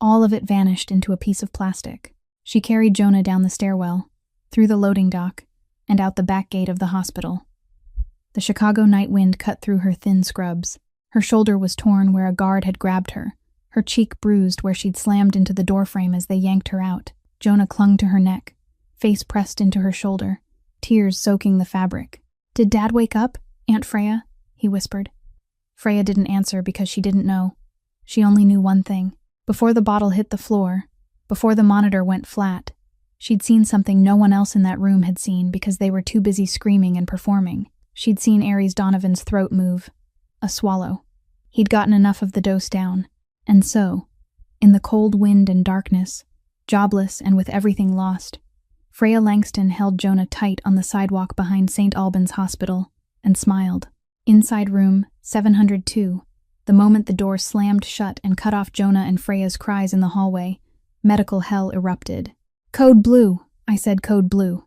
All of it vanished into a piece of plastic. She carried Jonah down the stairwell, through the loading dock, and out the back gate of the hospital. The Chicago night wind cut through her thin scrubs. Her shoulder was torn where a guard had grabbed her, her cheek bruised where she'd slammed into the doorframe as they yanked her out. Jonah clung to her neck, face pressed into her shoulder, tears soaking the fabric. "Did Dad wake up, Aunt Freya?" he whispered. Freya didn't answer because she didn't know. She only knew one thing. Before the bottle hit the floor, before the monitor went flat, she'd seen something no one else in that room had seen because they were too busy screaming and performing. She'd seen Ares Donovan's throat move. A swallow. He'd gotten enough of the dose down. And so, in the cold wind and darkness, jobless and with everything lost, Freya Langston held Jonah tight on the sidewalk behind St. Albans Hospital and smiled. Inside room 702, the moment the door slammed shut and cut off Jonah and Freya's cries in the hallway, medical hell erupted. "Code blue," I said, "code blue."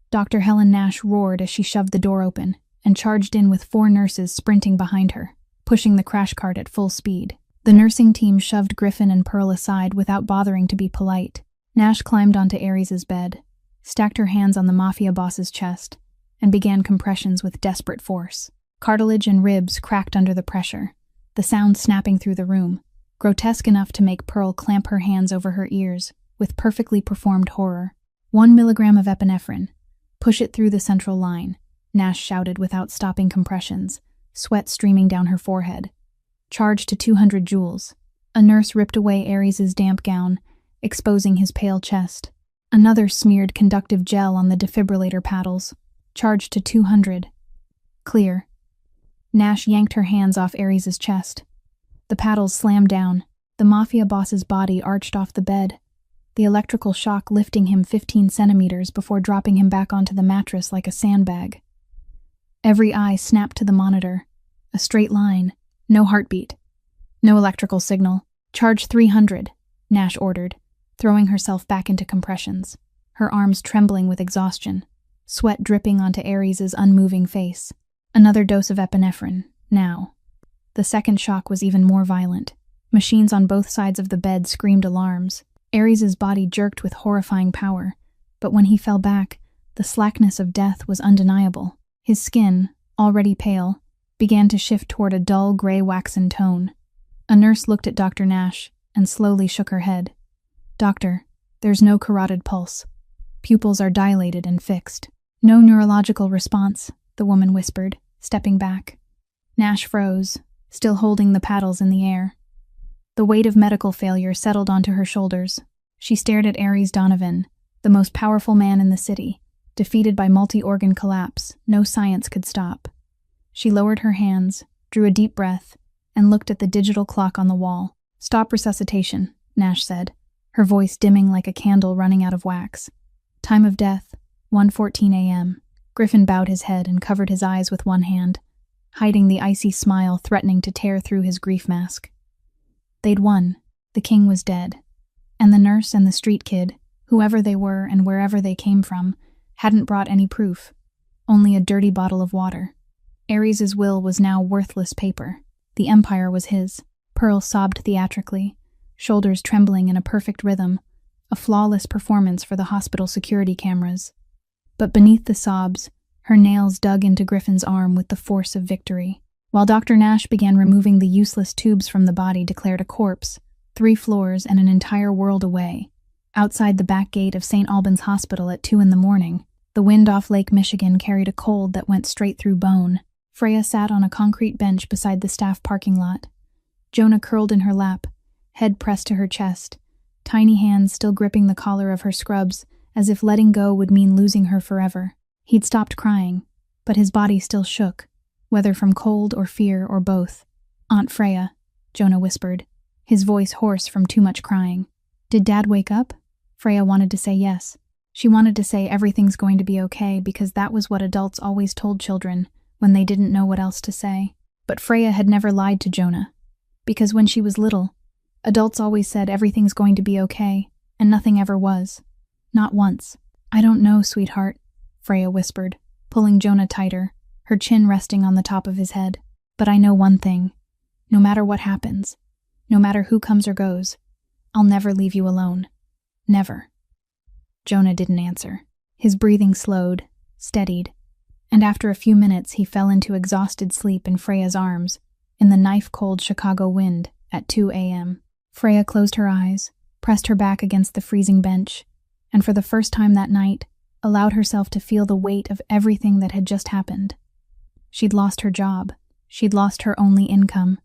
Dr. Helen Nash roared as she shoved the door open and charged in with 4 nurses sprinting behind her, pushing the crash cart at full speed. The nursing team shoved Griffin and Pearl aside without bothering to be polite. Nash climbed onto Ares's bed, stacked her hands on the Mafia boss's chest, and began compressions with desperate force. Cartilage and ribs cracked under the pressure, the sound snapping through the room, grotesque enough to make Pearl clamp her hands over her ears with perfectly performed horror. 1 milligram of epinephrine. Push it through the central line, Nash shouted without stopping compressions, sweat streaming down her forehead. Charge to 200 joules. A nurse ripped away Ares's damp gown, exposing his pale chest. Another smeared conductive gel on the defibrillator paddles. Charge to 200. Clear. Nash yanked her hands off Ares's chest. The paddles slammed down. The Mafia boss's body arched off the bed, the electrical shock lifting him 15 centimeters before dropping him back onto the mattress like a sandbag. Every eye snapped to the monitor. A straight line. No heartbeat. No electrical signal. Charge 300, Nash ordered, throwing herself back into compressions, her arms trembling with exhaustion, sweat dripping onto Ares's unmoving face. Another dose of epinephrine, now. The second shock was even more violent. Machines on both sides of the bed screamed alarms. Ares's body jerked with horrifying power, but when he fell back, the slackness of death was undeniable. His skin, already pale, began to shift toward a dull gray waxen tone. A nurse looked at Dr. Nash and slowly shook her head. "Doctor, there's no carotid pulse. Pupils are dilated and fixed." "No neurological response," the woman whispered, stepping back. Nash froze, still holding the paddles in the air. The weight of medical failure settled onto her shoulders. She stared at Ares Donovan, the most powerful man in the city, defeated by multi-organ collapse no science could stop. She lowered her hands, drew a deep breath, and looked at the digital clock on the wall. "Stop resuscitation," Nash said, her voice dimming like a candle running out of wax. "Time of death, 1:14 a.m. Griffin bowed his head and covered his eyes with one hand, hiding the icy smile threatening to tear through his grief mask. They'd won. The king was dead. And the nurse and the street kid, whoever they were and wherever they came from, hadn't brought any proof. Only a dirty bottle of water. Ares's will was now worthless paper. The empire was his. Pearl sobbed theatrically, shoulders trembling in a perfect rhythm, a flawless performance for the hospital security cameras. But beneath the sobs, her nails dug into Griffin's arm with the force of victory. While Dr. Nash began removing the useless tubes from the body declared a corpse, 3 floors and an entire world away, outside the back gate of St. Albans Hospital at 2 a.m, the wind off Lake Michigan carried a cold that went straight through bone. Freya sat on a concrete bench beside the staff parking lot. Jonah curled in her lap, head pressed to her chest, tiny hands still gripping the collar of her scrubs, as if letting go would mean losing her forever. He'd stopped crying, but his body still shook, whether from cold or fear or both. "Aunt Freya," Jonah whispered, his voice hoarse from too much crying. "Did Dad wake up?" Freya wanted to say yes. She wanted to say everything's going to be okay because that was what adults always told children when they didn't know what else to say. But Freya had never lied to Jonah, because when she was little, adults always said everything's going to be okay, and nothing ever was. Not once. "I don't know, sweetheart," Freya whispered, pulling Jonah tighter, her chin resting on the top of his head. "But I know one thing. No matter what happens, no matter who comes or goes, I'll never leave you alone. Never." Jonah didn't answer. His breathing slowed, steadied, and after a few minutes he fell into exhausted sleep in Freya's arms, in the knife-cold Chicago wind at 2 a.m. Freya closed her eyes, pressed her back against the freezing bench, and for the first time that night, allowed herself to feel the weight of everything that had just happened. She'd lost her job. She'd lost her only income.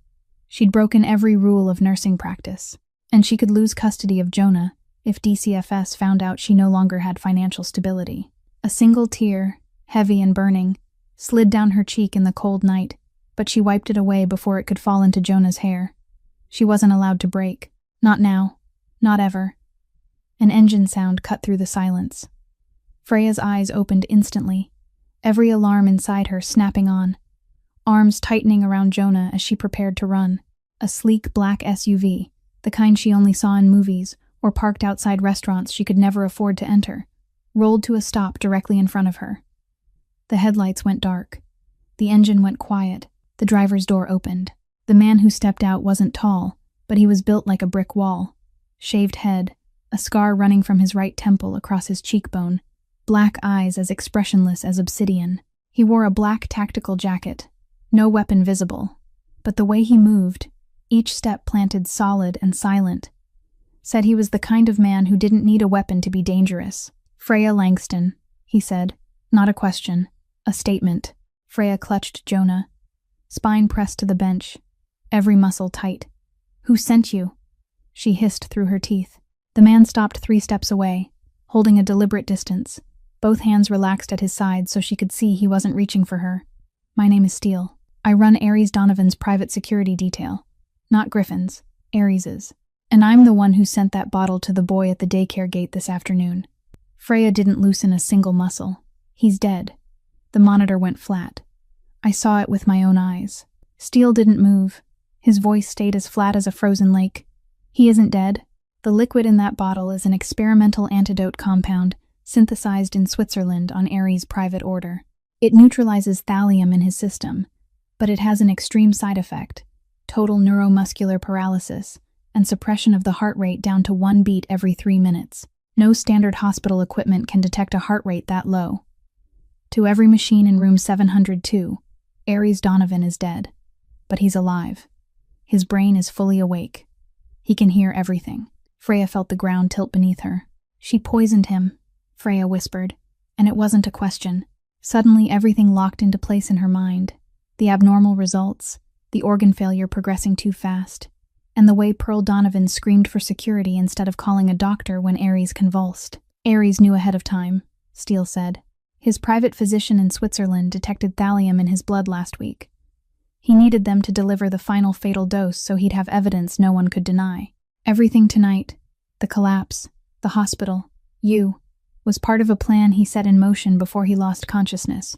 She'd broken every rule of nursing practice. And she could lose custody of Jonah if DCFS found out she no longer had financial stability. A single tear, heavy and burning, slid down her cheek in the cold night, but she wiped it away before it could fall into Jonah's hair. She wasn't allowed to break. Not now. Not ever. An engine sound cut through the silence. Freya's eyes opened instantly, every alarm inside her snapping on, arms tightening around Jonah as she prepared to run. A sleek black SUV, the kind she only saw in movies or parked outside restaurants she could never afford to enter, rolled to a stop directly in front of her. The headlights went dark. The engine went quiet. The driver's door opened. The man who stepped out wasn't tall, but he was built like a brick wall. Shaved head, a scar running from his right temple across his cheekbone, black eyes as expressionless as obsidian. He wore a black tactical jacket, no weapon visible, but the way he moved, each step planted solid and silent, said he was the kind of man who didn't need a weapon to be dangerous. "Freya Langston," he said, not a question, a statement. Freya clutched Jonah, spine pressed to the bench, every muscle tight. "Who sent you?" she hissed through her teeth. The man stopped 3 steps away, holding a deliberate distance, both hands relaxed at his sides so she could see he wasn't reaching for her. "My name is Steele. I run Ares Donovan's private security detail. Not Griffin's, Ares's. And I'm the one who sent that bottle to the boy at the daycare gate this afternoon." Freya didn't loosen a single muscle. "He's dead." The monitor went flat. "I saw it with my own eyes." Steele didn't move. His voice stayed as flat as a frozen lake. "He isn't dead. The liquid in that bottle is an experimental antidote compound synthesized in Switzerland on Ares' private order. It neutralizes thallium in his system, but it has an extreme side effect: total neuromuscular paralysis and suppression of the heart rate down to 1 beat every 3 minutes. No standard hospital equipment can detect a heart rate that low. To every machine in room 702, Ares Donovan is dead. But he's alive. His brain is fully awake. He can hear everything. Freya felt the ground tilt beneath her. "She poisoned him," Freya whispered, and it wasn't a question. Suddenly everything locked into place in her mind. The abnormal results, the organ failure progressing too fast, and the way Pearl Donovan screamed for security instead of calling a doctor when Ares convulsed. "Ares knew ahead of time," Steele said. "His private physician in Switzerland detected thallium in his blood last week. He needed them to deliver the final fatal dose so he'd have evidence no one could deny. Everything tonight, the collapse, the hospital, you, was part of a plan he set in motion before he lost consciousness.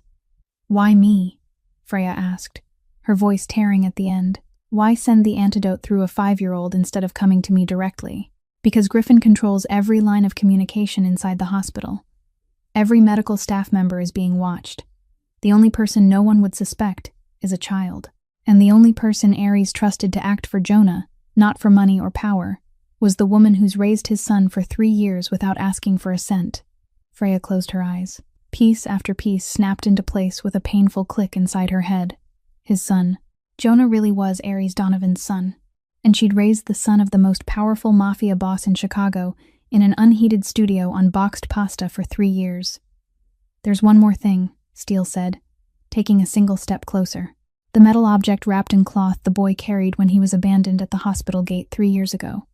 "Why me?" Freya asked, her voice tearing at the end. "Why send the antidote through a 5-year-old instead of coming to me directly?" Because Griffin controls every line of communication inside the hospital. Every medical staff member is being watched. The only person no one would suspect is a child. And the only person Ares trusted to act for Jonah, not for money or power, was the woman who's raised his son for 3 years without asking for a cent. Freya closed her eyes. Piece after piece snapped into place with a painful click inside her head. His son. Jonah really was Ares Donovan's son. And she'd raised the son of the most powerful Mafia boss in Chicago in an unheated studio on boxed pasta for 3 years. "There's one more thing," Steele said, taking a single step closer. "The metal object wrapped in cloth the boy carried when he was abandoned at the hospital gate 3 years ago.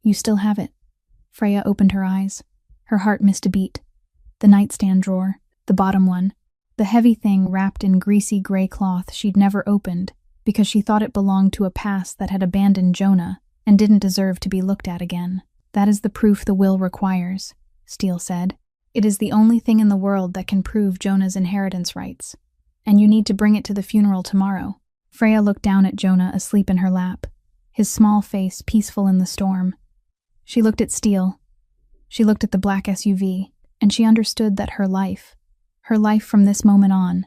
You still have it." Freya opened her eyes. Her heart missed a beat. The nightstand drawer, the bottom one, the heavy thing wrapped in greasy gray cloth she'd never opened because she thought it belonged to a past that had abandoned Jonah and didn't deserve to be looked at again. "That is the proof the will requires," Steele said. "It is the only thing in the world that can prove Jonah's inheritance rights. And you need to bring it to the funeral tomorrow." Freya looked down at Jonah asleep in her lap, his small face peaceful in the storm. She looked at Steele. She looked at the black SUV, and she understood that her life from this moment on,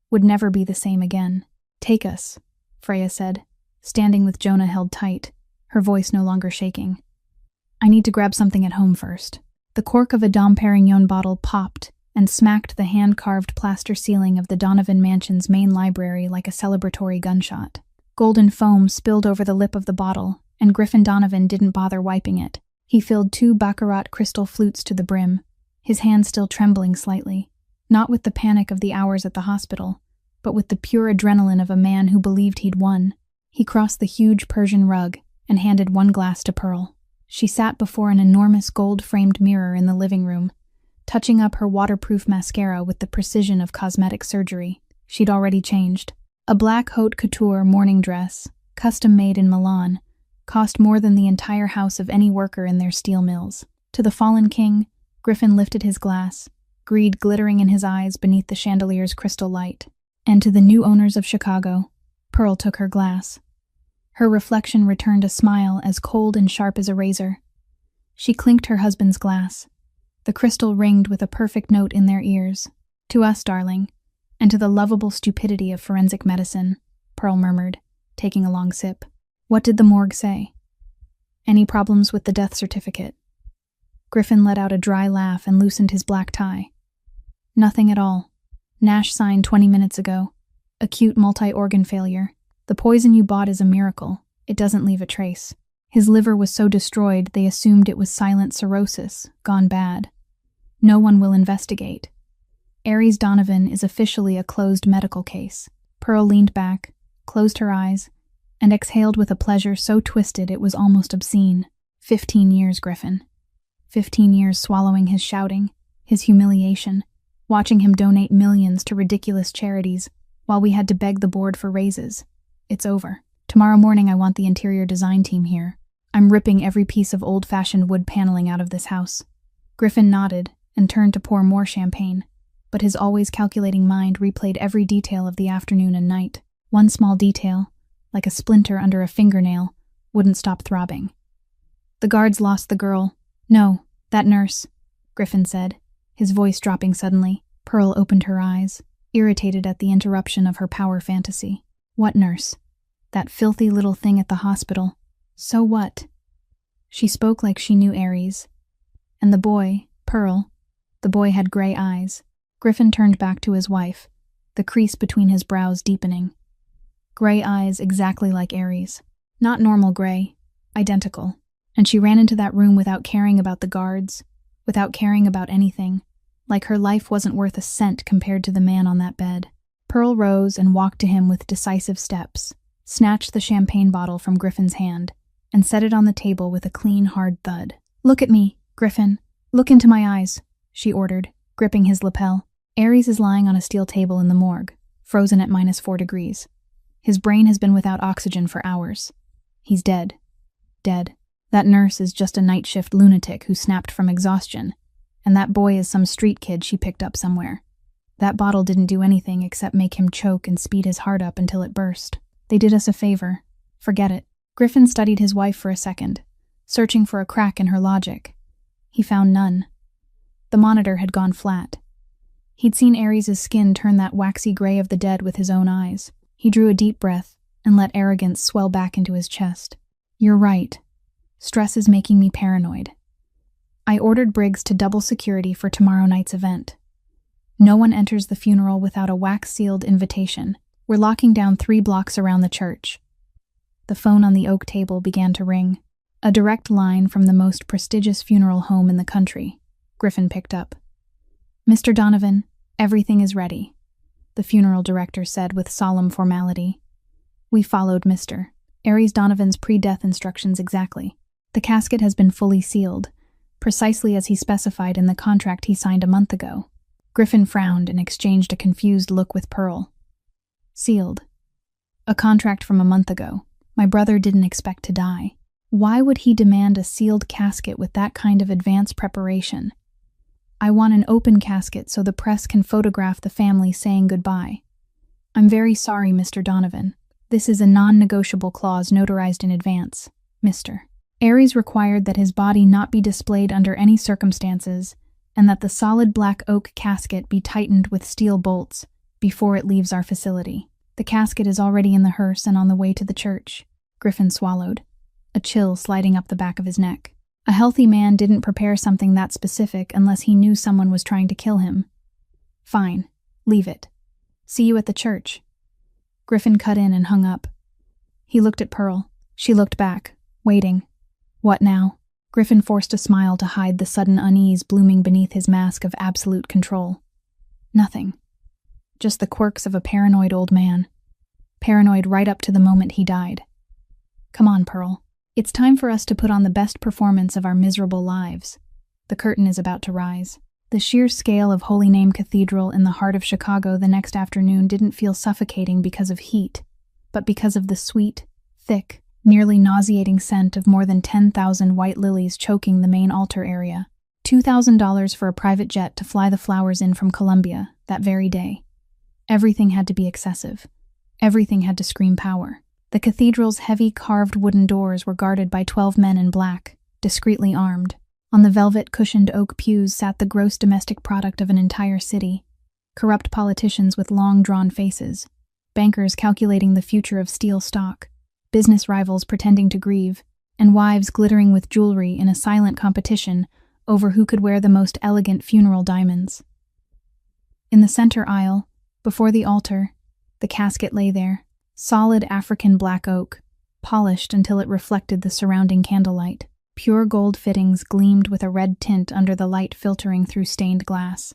would never be the same again. "Take us," Freya said, standing with Jonah held tight, her voice no longer shaking. "I need to grab something at home first." The cork of a Dom Perignon bottle popped and smacked the hand-carved plaster ceiling of the Donovan mansion's main library like a celebratory gunshot. Golden foam spilled over the lip of the bottle, and Griffin Donovan didn't bother wiping it. He filled 2 baccarat crystal flutes to the brim, his hand still trembling slightly, not with the panic of the hours at the hospital, but with the pure adrenaline of a man who believed he'd won. He crossed the huge Persian rug and handed 1 glass to Pearl. She sat before an enormous gold-framed mirror in the living room, touching up her waterproof mascara with the precision of cosmetic surgery. She'd already changed. A black haute couture morning dress, custom-made in Milan, cost more than the entire house of any worker in their steel mills. To the fallen king, Griffin lifted his glass, greed glittering in his eyes beneath the chandelier's crystal light. And to the new owners of Chicago, Pearl took her glass. Her reflection returned a smile as cold and sharp as a razor. She clinked her husband's glass. The crystal ringed with a perfect note in their ears. "To us, darling, and to the lovable stupidity of forensic medicine," Pearl murmured, taking a long sip. "What did the morgue say?" "Any problems with the death certificate?" Griffin let out a dry laugh and loosened his black tie. "Nothing at all. Nash signed 20 minutes ago. Acute multi-organ failure. The poison you bought is a miracle. It doesn't leave a trace. His liver was so destroyed they assumed it was silent cirrhosis, gone bad. No one will investigate. Ares Donovan is officially a closed medical case." Pearl leaned back, closed her eyes, and exhaled with a pleasure so twisted it was almost obscene. 15 years, Griffin. 15 years swallowing his shouting, his humiliation, watching him donate millions to ridiculous charities while we had to beg the board for raises. It's over. Tomorrow morning I want the interior design team here. I'm ripping every piece of old-fashioned wood paneling out of this house. Griffin nodded and turned to pour more champagne, but his always calculating mind replayed every detail of the afternoon and night. One small detail, like a splinter under a fingernail, wouldn't stop throbbing. "The guards lost the girl. No, that nurse," Griffin said, his voice dropping suddenly. Pearl opened her eyes, irritated at the interruption of her power fantasy. "What nurse?" "That filthy little thing at the hospital." "So what?" She spoke like she knew Ares. "And the boy, Pearl." The boy had gray eyes. Griffin turned back to his wife, the crease between his brows deepening. Gray eyes exactly like Ares. Not normal gray, identical. And she ran into that room without caring about the guards, without caring about anything, like her life wasn't worth a cent compared to the man on that bed. Pearl rose and walked to him with decisive steps, snatched the champagne bottle from Griffin's hand, and set it on the table with a clean, hard thud. "Look at me, Griffin. Look into my eyes," she ordered, gripping his lapel. Ares is lying on a steel table in the morgue, frozen at -4 degrees. His brain has been without oxygen for hours. He's dead. Dead. That nurse is just a night shift lunatic who snapped from exhaustion, And that boy is some street kid she picked up somewhere. That bottle didn't do anything except make him choke and speed his heart up until it burst. They did us a favor. Forget it. Griffin studied his wife for a second, searching for a crack in her logic. He found none. The monitor had gone flat. He'd seen Ares' skin turn that waxy gray of the dead with his own eyes. He drew a deep breath and let arrogance swell back into his chest. You're right. Stress is making me paranoid. I ordered Briggs to double security for tomorrow night's event. No one enters the funeral without a wax-sealed invitation. We're locking down 3 blocks around the church. The phone on the oak table began to ring. A direct line from the most prestigious funeral home in the country. Griffin picked up. Mr. Donovan, everything is ready, the funeral director said with solemn formality. We followed Mr. Ares Donovan's pre-death instructions exactly. The casket has been fully sealed, precisely as he specified in the contract he signed a month ago. Griffin frowned and exchanged a confused look with Pearl. Sealed. A contract from a month ago. My brother didn't expect to die. Why would he demand a sealed casket with that kind of advance preparation? I want an open casket so the press can photograph the family saying goodbye. I'm very sorry, Mr. Donovan. This is a non-negotiable clause notarized in advance, Mr. Ares required that his body not be displayed under any circumstances and that the solid black oak casket be tightened with steel bolts before it leaves our facility. The casket is already in the hearse and on the way to the church. Griffin swallowed, a chill sliding up the back of his neck. A healthy man didn't prepare something that specific unless he knew someone was trying to kill him. Fine, leave it. See you at the church. Griffin cut in and hung up. He looked at Pearl. She looked back, waiting. What now? Griffin forced a smile to hide the sudden unease blooming beneath his mask of absolute control. Nothing. Just the quirks of a paranoid old man. Paranoid right up to the moment he died. Come on, Pearl. It's time for us to put on the best performance of our miserable lives. The curtain is about to rise. The sheer scale of Holy Name Cathedral in the heart of Chicago the next afternoon didn't feel suffocating because of heat, but because of the sweet, thick, nearly nauseating scent of more than 10,000 white lilies choking the main altar area. $2,000 for a private jet to fly the flowers in from Colombia that very day. Everything had to be excessive. Everything had to scream power. The cathedral's heavy carved wooden doors were guarded by 12 men in black, discreetly armed. On the velvet-cushioned oak pews sat the gross domestic product of an entire city. Corrupt politicians with long-drawn faces, bankers calculating the future of steel stock, business rivals pretending to grieve, and wives glittering with jewelry in a silent competition over who could wear the most elegant funeral diamonds. In the center aisle, before the altar, the casket lay there. Solid African black oak, polished until it reflected the surrounding candlelight. Pure gold fittings gleamed with a red tint under the light filtering through stained glass.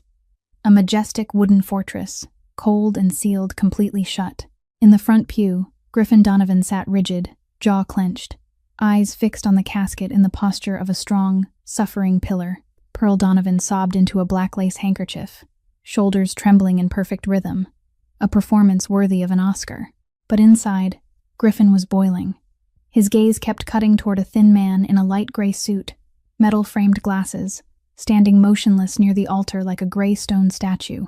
A majestic wooden fortress, cold and sealed completely shut. In the front pew, Griffin Donovan sat rigid, jaw clenched, eyes fixed on the casket in the posture of a strong, suffering pillar. Pearl Donovan sobbed into a black lace handkerchief, shoulders trembling in perfect rhythm. A performance worthy of an Oscar. But inside, Griffin was boiling. His gaze kept cutting toward a thin man in a light gray suit, metal-framed glasses, standing motionless near the altar like a gray stone statue.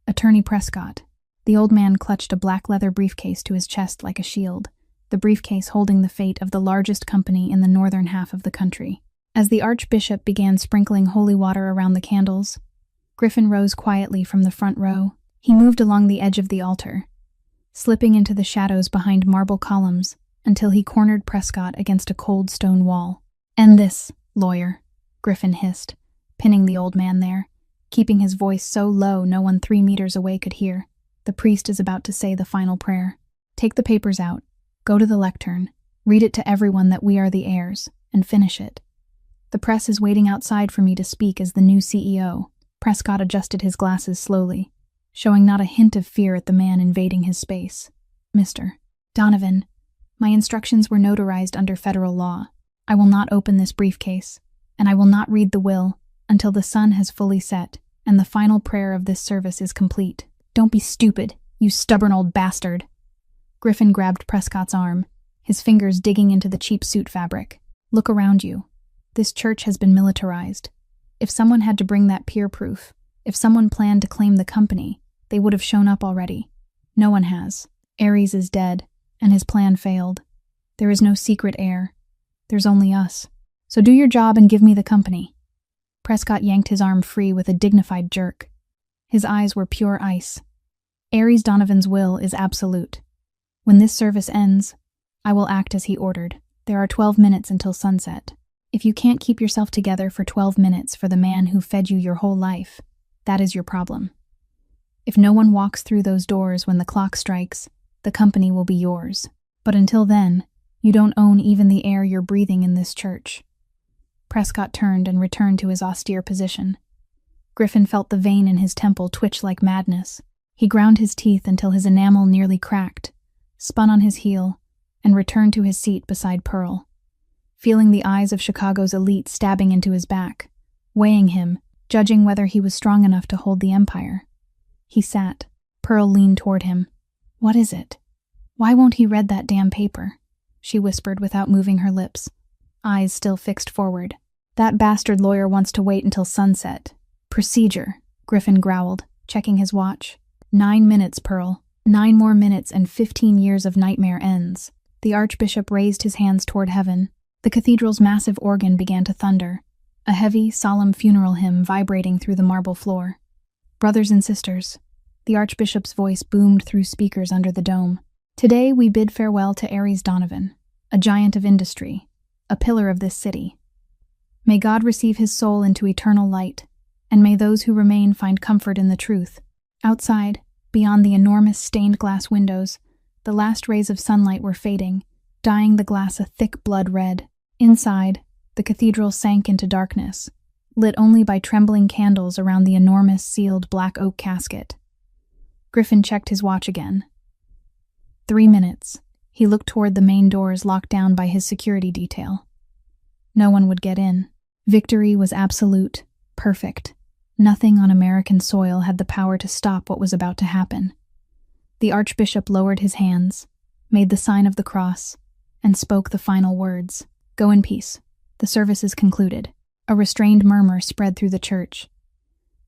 Attorney Prescott. The old man clutched a black leather briefcase to his chest like a shield, the briefcase holding the fate of the largest company in the northern half of the country. As the archbishop began sprinkling holy water around the candles, Griffin rose quietly from the front row. He moved along the edge of the altar, slipping into the shadows behind marble columns until he cornered Prescott against a cold stone wall. End this, lawyer, Griffin hissed, pinning the old man there, keeping his voice so low no one 3 meters away could hear. The priest is about to say the final prayer. Take the papers out, go to the lectern, read it to everyone that we are the heirs, and finish it. The press is waiting outside for me to speak as the new CEO. Prescott adjusted his glasses slowly, showing not a hint of fear at the man invading his space. Mr. Donovan, my instructions were notarized under federal law. I will not open this briefcase, and I will not read the will until the sun has fully set and the final prayer of this service is complete. Don't be stupid, you stubborn old bastard. Griffin grabbed Prescott's arm, his fingers digging into the cheap suit fabric. Look around you. This church has been militarized. If someone had to bring that peer proof, if someone planned to claim the company, they would have shown up already. No one has. Ares is dead, and his plan failed. There is no secret heir. There's only us. So do your job and give me the company. Prescott yanked his arm free with a dignified jerk. His eyes were pure ice. Ares Donovan's will is absolute. When this service ends, I will act as he ordered. There are 12 minutes until sunset. If you can't keep yourself together for 12 minutes for the man who fed you your whole life, that is your problem. If no one walks through those doors when the clock strikes, the company will be yours. But until then, you don't own even the air you're breathing in this church. Prescott turned and returned to his austere position. Griffin felt the vein in his temple twitch like madness. He ground his teeth until his enamel nearly cracked, spun on his heel, and returned to his seat beside Pearl, feeling the eyes of Chicago's elite stabbing into his back, weighing him, judging whether he was strong enough to hold the empire. He sat. Pearl leaned toward him. "What is it? Why won't he read that damn paper?" she whispered without moving her lips, eyes still fixed forward. "That bastard lawyer wants to wait until sunset." "Procedure," Griffin growled, checking his watch. 9 minutes, Pearl. 9 more minutes and 15 years of nightmare ends. The archbishop raised his hands toward heaven. The cathedral's massive organ began to thunder, a heavy, solemn funeral hymn vibrating through the marble floor. "Brothers and sisters," the archbishop's voice boomed through speakers under the dome. "Today we bid farewell to Ares Donovan, a giant of industry, a pillar of this city. May God receive his soul into eternal light, and may those who remain find comfort in the truth." Outside, beyond the enormous stained glass windows, the last rays of sunlight were fading, dyeing the glass a thick blood red. Inside, the cathedral sank into darkness, lit only by trembling candles around the enormous sealed black oak casket. Griffin checked his watch again. 3 minutes. He looked toward the main doors locked down by his security detail. No one would get in. Victory was absolute, perfect. Nothing on American soil had the power to stop what was about to happen. The archbishop lowered his hands, made the sign of the cross, and spoke the final words. "Go in peace. The service is concluded." A restrained murmur spread through the church.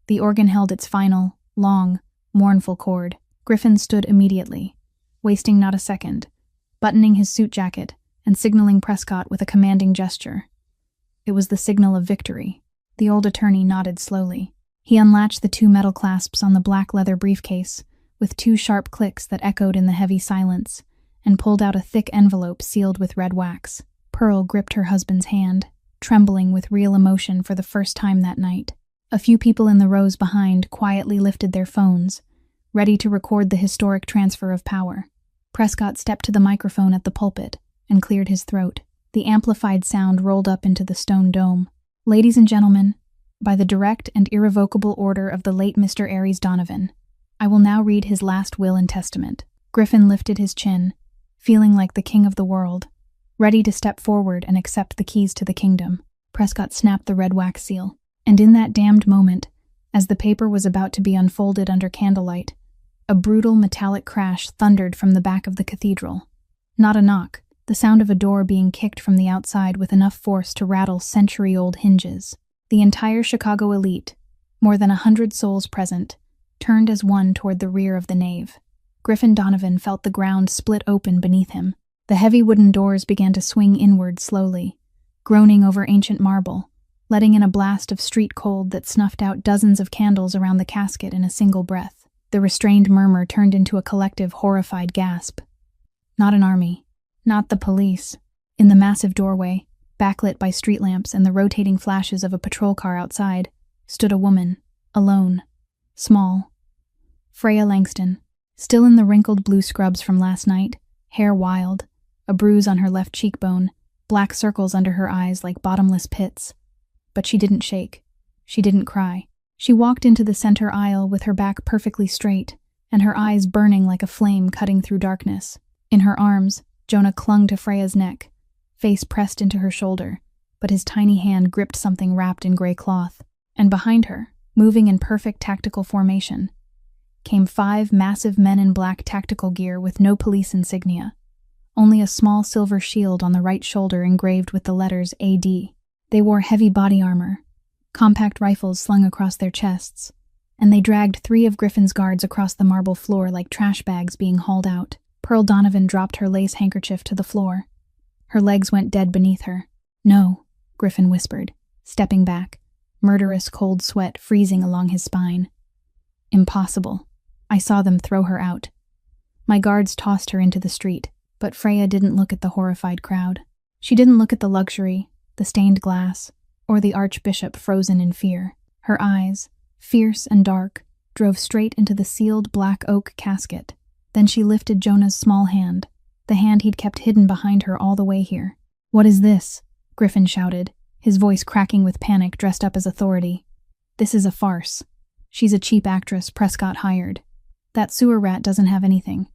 The organ held its final, long, mournful chord. Griffin stood immediately, wasting not a second, buttoning his suit jacket and signaling Prescott with a commanding gesture. It was the signal of victory. The old attorney nodded slowly. He unlatched the 2 metal clasps on the black leather briefcase, with 2 sharp clicks that echoed in the heavy silence, and pulled out a thick envelope sealed with red wax. Pearl gripped her husband's hand, trembling with real emotion for the first time that night. A few people in the rows behind quietly lifted their phones, ready to record the historic transfer of power. Prescott stepped to the microphone at the pulpit and cleared his throat. The amplified sound rolled up into the stone dome. "Ladies and gentlemen, by the direct and irrevocable order of the late Mr. Ares Donovan, I will now read his last will and testament." Griffin lifted his chin, feeling like the king of the world, ready to step forward and accept the keys to the kingdom. Prescott snapped the red wax seal, and in that damned moment, as the paper was about to be unfolded under candlelight, a brutal metallic crash thundered from the back of the cathedral. Not a knock, the sound of a door being kicked from the outside with enough force to rattle century-old hinges. The entire Chicago elite, more than 100 souls present, turned as one toward the rear of the nave. Griffin Donovan felt the ground split open beneath him. The heavy wooden doors began to swing inward slowly, groaning over ancient marble, letting in a blast of street cold that snuffed out dozens of candles around the casket in a single breath. The restrained murmur turned into a collective, horrified gasp. Not an army. Not the police. In the massive doorway, backlit by street lamps and the rotating flashes of a patrol car outside, stood a woman, alone, small. Freya Langston, still in the wrinkled blue scrubs from last night, hair wild, a bruise on her left cheekbone, black circles under her eyes like bottomless pits. But she didn't shake. She didn't cry. She walked into the center aisle with her back perfectly straight, and her eyes burning like a flame cutting through darkness. In her arms, Jonah clung to Freya's neck, face pressed into her shoulder, but his tiny hand gripped something wrapped in gray cloth. And behind her, moving in perfect tactical formation, came 5 massive men in black tactical gear with no police insignia, only a small silver shield on the right shoulder engraved with the letters AD. They wore heavy body armor, compact rifles slung across their chests, and they dragged 3 of Griffin's guards across the marble floor like trash bags being hauled out. Pearl Donovan dropped her lace handkerchief to the floor. Her legs went dead beneath her. "No," Griffin whispered, stepping back, murderous cold sweat freezing along his spine. "Impossible. I saw them throw her out. My guards tossed her into the street." But Freya didn't look at the horrified crowd. She didn't look at the luxury, the stained glass, or the archbishop frozen in fear. Her eyes, fierce and dark, drove straight into the sealed black oak casket. Then she lifted Jonah's small hand, the hand he'd kept hidden behind her all the way here. "What is this?" Griffin shouted, his voice cracking with panic dressed up as authority. "This is a farce. She's a cheap actress Prescott hired. That sewer rat doesn't have anything.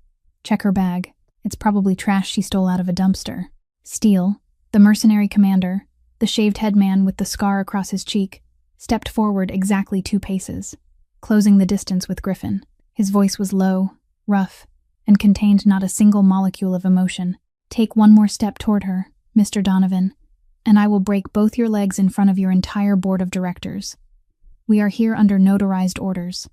Check her bag. It's probably trash she stole out of a dumpster." Steele, the mercenary commander, the shaved head man with the scar across his cheek, stepped forward exactly 2 paces, closing the distance with Griffin. His voice was low, rough, and contained not a single molecule of emotion. "Take 1 more step toward her, Mr. Donovan, and I will break both your legs in front of your entire board of directors. We are here under notarized orders.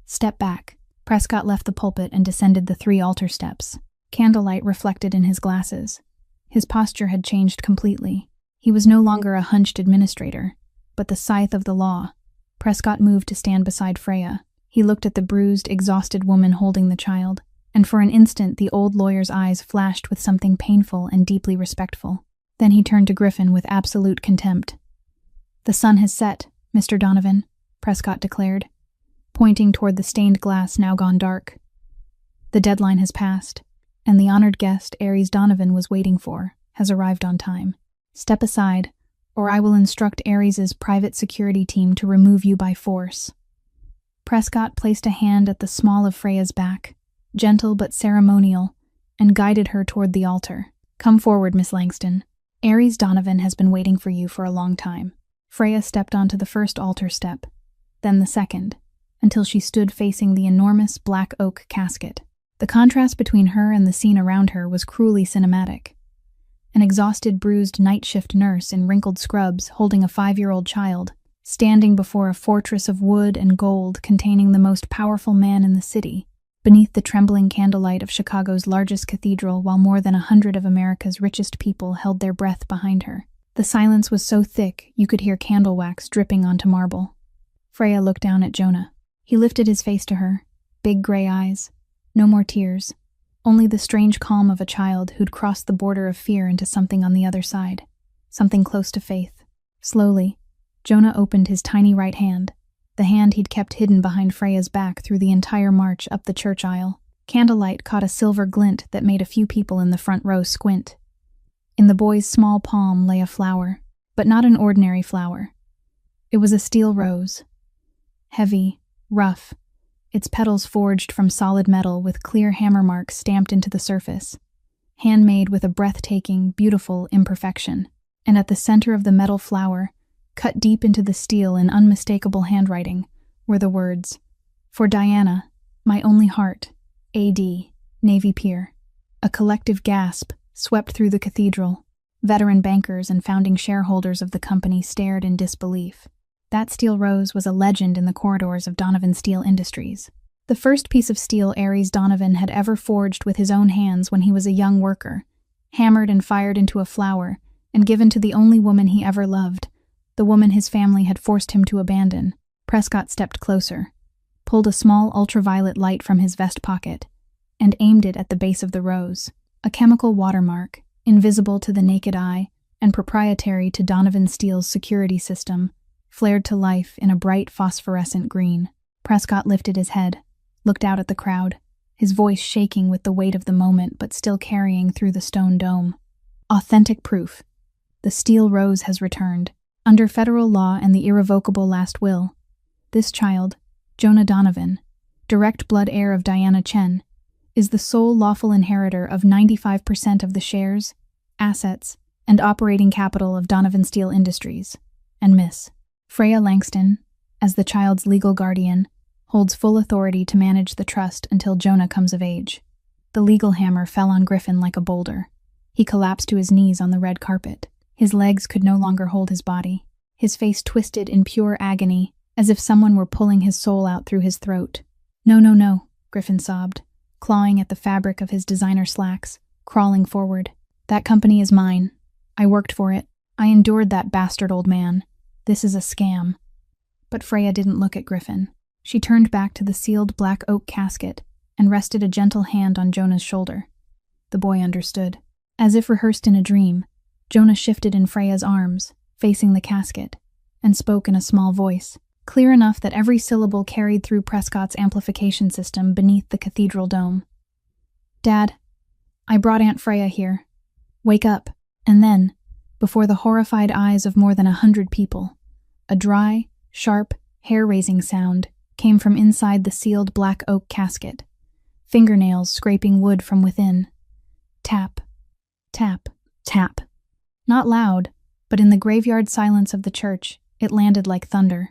Step back." Prescott left the pulpit and descended the 3 altar steps. Candlelight reflected in his glasses. His posture had changed completely. He was no longer a hunched administrator, but the scythe of the law. Prescott moved to stand beside Freya. He looked at the bruised, exhausted woman holding the child, and for an instant the old lawyer's eyes flashed with something painful and deeply respectful. Then he turned to Griffin with absolute contempt. "The sun has set, Mr. Donovan," Prescott declared, pointing toward the stained glass now gone dark. "The deadline has passed, and the honored guest Aries Donovan was waiting for has arrived on time. Step aside, or I will instruct Aries' private security team to remove you by force." Prescott placed a hand at the small of Freya's back, gentle but ceremonial, and guided her toward the altar. "Come forward, Miss Langston. Aries Donovan has been waiting for you for a long time." Freya stepped onto the first altar step, then the second, until she stood facing the enormous black oak casket. The contrast between her and the scene around her was cruelly cinematic. An exhausted, bruised night shift nurse in wrinkled scrubs holding a 5-year-old child, standing before a fortress of wood and gold containing the most powerful man in the city, beneath the trembling candlelight of Chicago's largest cathedral, while more than 100 of America's richest people held their breath behind her. The silence was so thick you could hear candle wax dripping onto marble. Freya looked down at Jonah. He lifted his face to her, big gray eyes. No more tears, only the strange calm of a child who'd crossed the border of fear into something on the other side, something close to faith. Slowly, Jonah opened his tiny right hand, the hand he'd kept hidden behind Freya's back through the entire march up the church aisle. Candlelight caught a silver glint that made a few people in the front row squint. In the boy's small palm lay a flower, but not an ordinary flower. It was a steel rose. Heavy, rough, its petals forged from solid metal with clear hammer marks stamped into the surface, handmade with a breathtaking, beautiful imperfection. And at the center of the metal flower, cut deep into the steel in unmistakable handwriting, were the words, "For Diana, my only heart, A.D., Navy Pier." A collective gasp swept through the cathedral. Veteran bankers and founding shareholders of the company stared in disbelief. That steel rose was a legend in the corridors of Donovan Steel Industries. The first piece of steel Aries Donovan had ever forged with his own hands when he was a young worker, hammered and fired into a flower, and given to the only woman he ever loved, the woman his family had forced him to abandon. Prescott stepped closer, pulled a small ultraviolet light from his vest pocket, and aimed it at the base of the rose. A chemical watermark, invisible to the naked eye and proprietary to Donovan Steel's security system, flared to life in a bright phosphorescent green. Prescott lifted his head, looked out at the crowd, his voice shaking with the weight of the moment but still carrying through the stone dome. "Authentic proof. The steel rose has returned. Under federal law and the irrevocable last will, this child, Jonah Donovan, direct blood heir of Diana Chen, is the sole lawful inheritor of 95% of the shares, assets, and operating capital of Donovan Steel Industries, and Miss Freya Langston, as the child's legal guardian, holds full authority to manage the trust until Jonah comes of age." The legal hammer fell on Griffin like a boulder. He collapsed to his knees on the red carpet. His legs could no longer hold his body. his face twisted in pure agony, as if someone were pulling his soul out through his throat. "No, no, no," Griffin sobbed, clawing at the fabric of his designer slacks, crawling forward. "That company is mine. I worked for it. I endured that bastard old man. This is a scam." But Freya didn't look at Griffin. She turned back to the sealed black oak casket and rested a gentle hand on Jonah's shoulder. The boy understood. As if rehearsed in a dream, Jonah shifted in Freya's arms, facing the casket, and spoke in a small voice, clear enough that every syllable carried through Prescott's amplification system beneath the cathedral dome. "Dad, I brought Aunt Freya here. Wake up." And then, before the horrified eyes of more than 100 people, a dry, sharp, hair-raising sound came from inside the sealed black oak casket, fingernails scraping wood from within. Tap, tap, tap. Not loud, but in the graveyard silence of the church, it landed like thunder.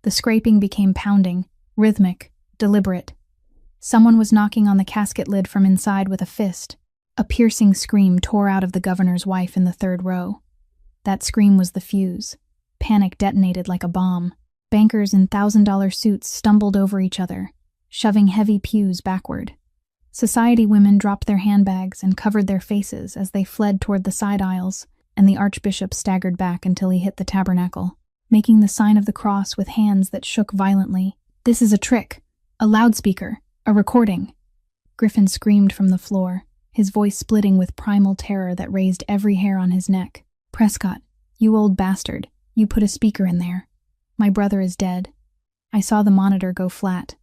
The scraping became pounding, rhythmic, deliberate. Someone was knocking on the casket lid from inside with a fist. A piercing scream tore out of the governor's wife in the third row. That scream was the fuse. Panic detonated like a bomb. Bankers in $1,000 suits stumbled over each other, shoving heavy pews backward. Society women dropped their handbags and covered their faces as they fled toward the side aisles, and the archbishop staggered back until he hit the tabernacle, making the sign of the cross with hands that shook violently. "This is a trick, a loudspeaker, a recording." Griffin screamed from the floor, his voice splitting with primal terror that raised every hair on his neck. "Prescott, you old bastard, you put a speaker in there. My brother is dead. I saw the monitor go flat.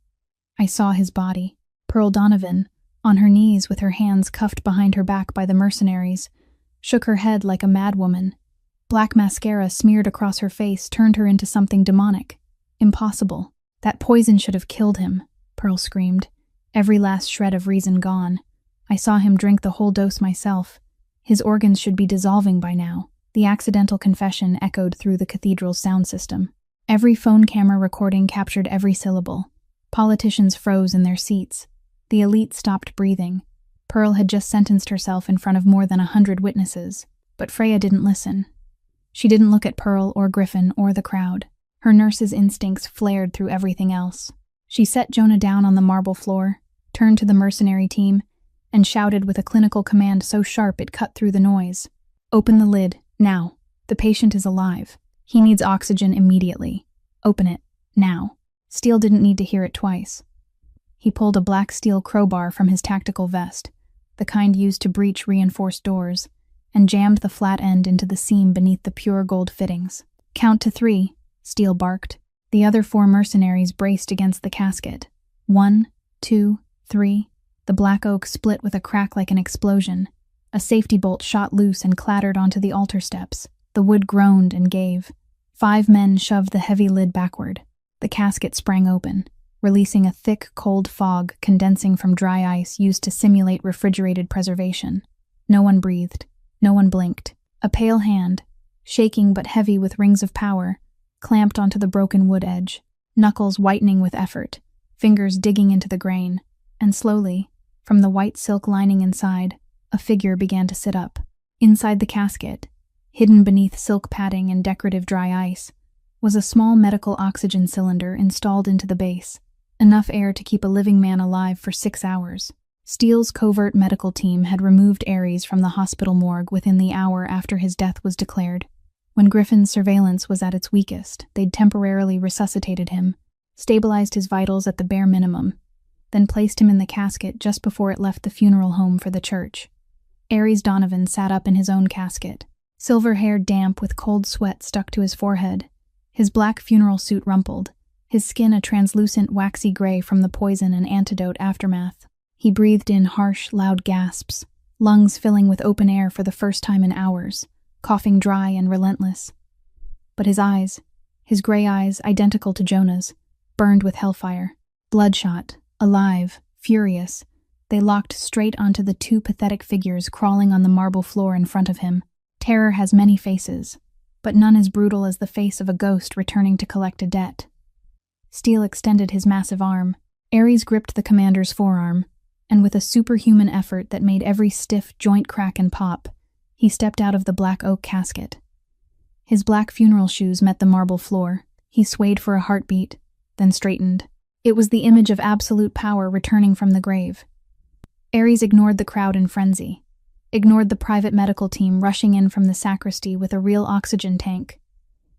I saw his body." Pearl Donovan, on her knees with her hands cuffed behind her back by the mercenaries, shook her head like a madwoman. Black mascara smeared across her face turned her into something demonic. Impossible. "That poison should have killed him," Pearl screamed, every last shred of reason gone. "I saw him drink the whole dose myself. His organs should be dissolving by now." The accidental confession echoed through the cathedral's sound system. Every phone camera recording captured every syllable. Politicians froze in their seats. The elite stopped breathing. Pearl had just sentenced herself in front of more than 100 witnesses, but Freya didn't listen. She didn't look at Pearl or Griffin or the crowd. Her nurse's instincts flared through everything else. She set Jonah down on the marble floor, turned to the mercenary team, and shouted with a clinical command so sharp it cut through the noise. "Open the lid, now. The patient is alive. He needs oxygen immediately. Open it, now." Steele didn't need to hear it twice. He pulled a black steel crowbar from his tactical vest, the kind used to breach reinforced doors, and jammed the flat end into the seam beneath the pure gold fittings. "Count to 3, Steele barked. The other 4 mercenaries braced against the casket. 1, 2, 3. The black oak split with a crack like an explosion. A safety bolt shot loose and clattered onto the altar steps. The wood groaned and gave. 5 men shoved the heavy lid backward. The casket sprang open, releasing a thick, cold fog condensing from dry ice used to simulate refrigerated preservation. No one breathed. No one blinked. A pale hand, shaking but heavy with rings of power, clamped onto the broken wood edge, knuckles whitening with effort, fingers digging into the grain, and slowly, from the white silk lining inside, a figure began to sit up. Inside the casket, hidden beneath silk padding and decorative dry ice, was a small medical oxygen cylinder installed into the base, enough air to keep a living man alive for 6 hours. Steele's covert medical team had removed Ares from the hospital morgue within the hour after his death was declared. When Griffin's surveillance was at its weakest, they'd temporarily resuscitated him, stabilized his vitals at the bare minimum, then placed him in the casket just before it left the funeral home for the church. Ares Donovan sat up in his own casket, silver hair damp with cold sweat stuck to his forehead, his black funeral suit rumpled, his skin a translucent waxy gray from the poison and antidote aftermath. He breathed in harsh, loud gasps, lungs filling with open air for the first time in hours, coughing dry and relentless. But his eyes, his gray eyes identical to Jonah's, burned with hellfire. Bloodshot, alive, furious, they locked straight onto the 2 pathetic figures crawling on the marble floor in front of him. Terror has many faces, but none as brutal as the face of a ghost returning to collect a debt. Steele extended his massive arm. Ares gripped the commander's forearm, and with a superhuman effort that made every stiff joint crack and pop, he stepped out of the black oak casket. His black funeral shoes met the marble floor. He swayed for a heartbeat, then straightened. It was the image of absolute power returning from the grave. Ares ignored the crowd in frenzy, ignored the private medical team rushing in from the sacristy with a real oxygen tank.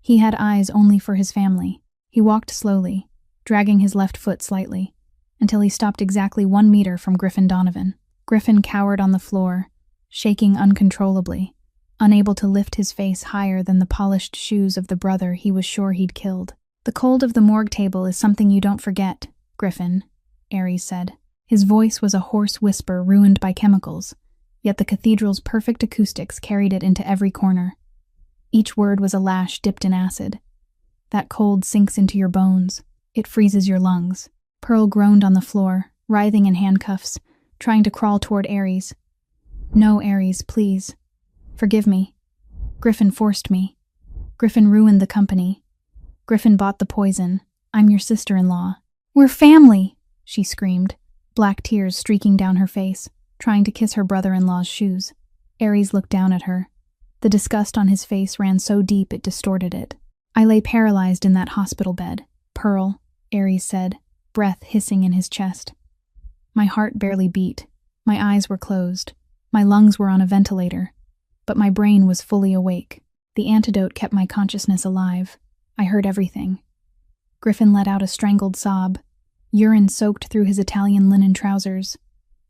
He had eyes only for his family. He walked slowly, dragging his left foot slightly, until he stopped exactly 1 meter from Griffin Donovan. Griffin cowered on the floor, shaking uncontrollably, unable to lift his face higher than the polished shoes of the brother he was sure he'd killed. "The cold of the morgue table is something you don't forget, Griffin," Ares said. His voice was a hoarse whisper ruined by chemicals, yet the cathedral's perfect acoustics carried it into every corner. Each word was a lash dipped in acid. "That cold sinks into your bones. It freezes your lungs." Pearl groaned on the floor, writhing in handcuffs, trying to crawl toward Ares. "No, Ares, please. Forgive me. Griffin forced me. Griffin ruined the company. Griffin bought the poison. I'm your sister-in-law." "We're family!" she screamed, black tears streaking down her face, trying to kiss her brother-in-law's shoes. Ares looked down at her. The disgust on his face ran so deep it distorted it. "I lay paralyzed in that hospital bed, Pearl," Ares said, breath hissing in his chest. "My heart barely beat. My eyes were closed. My lungs were on a ventilator. But my brain was fully awake. The antidote kept my consciousness alive. I heard everything." Griffin let out a strangled sob. Urine soaked through his Italian linen trousers,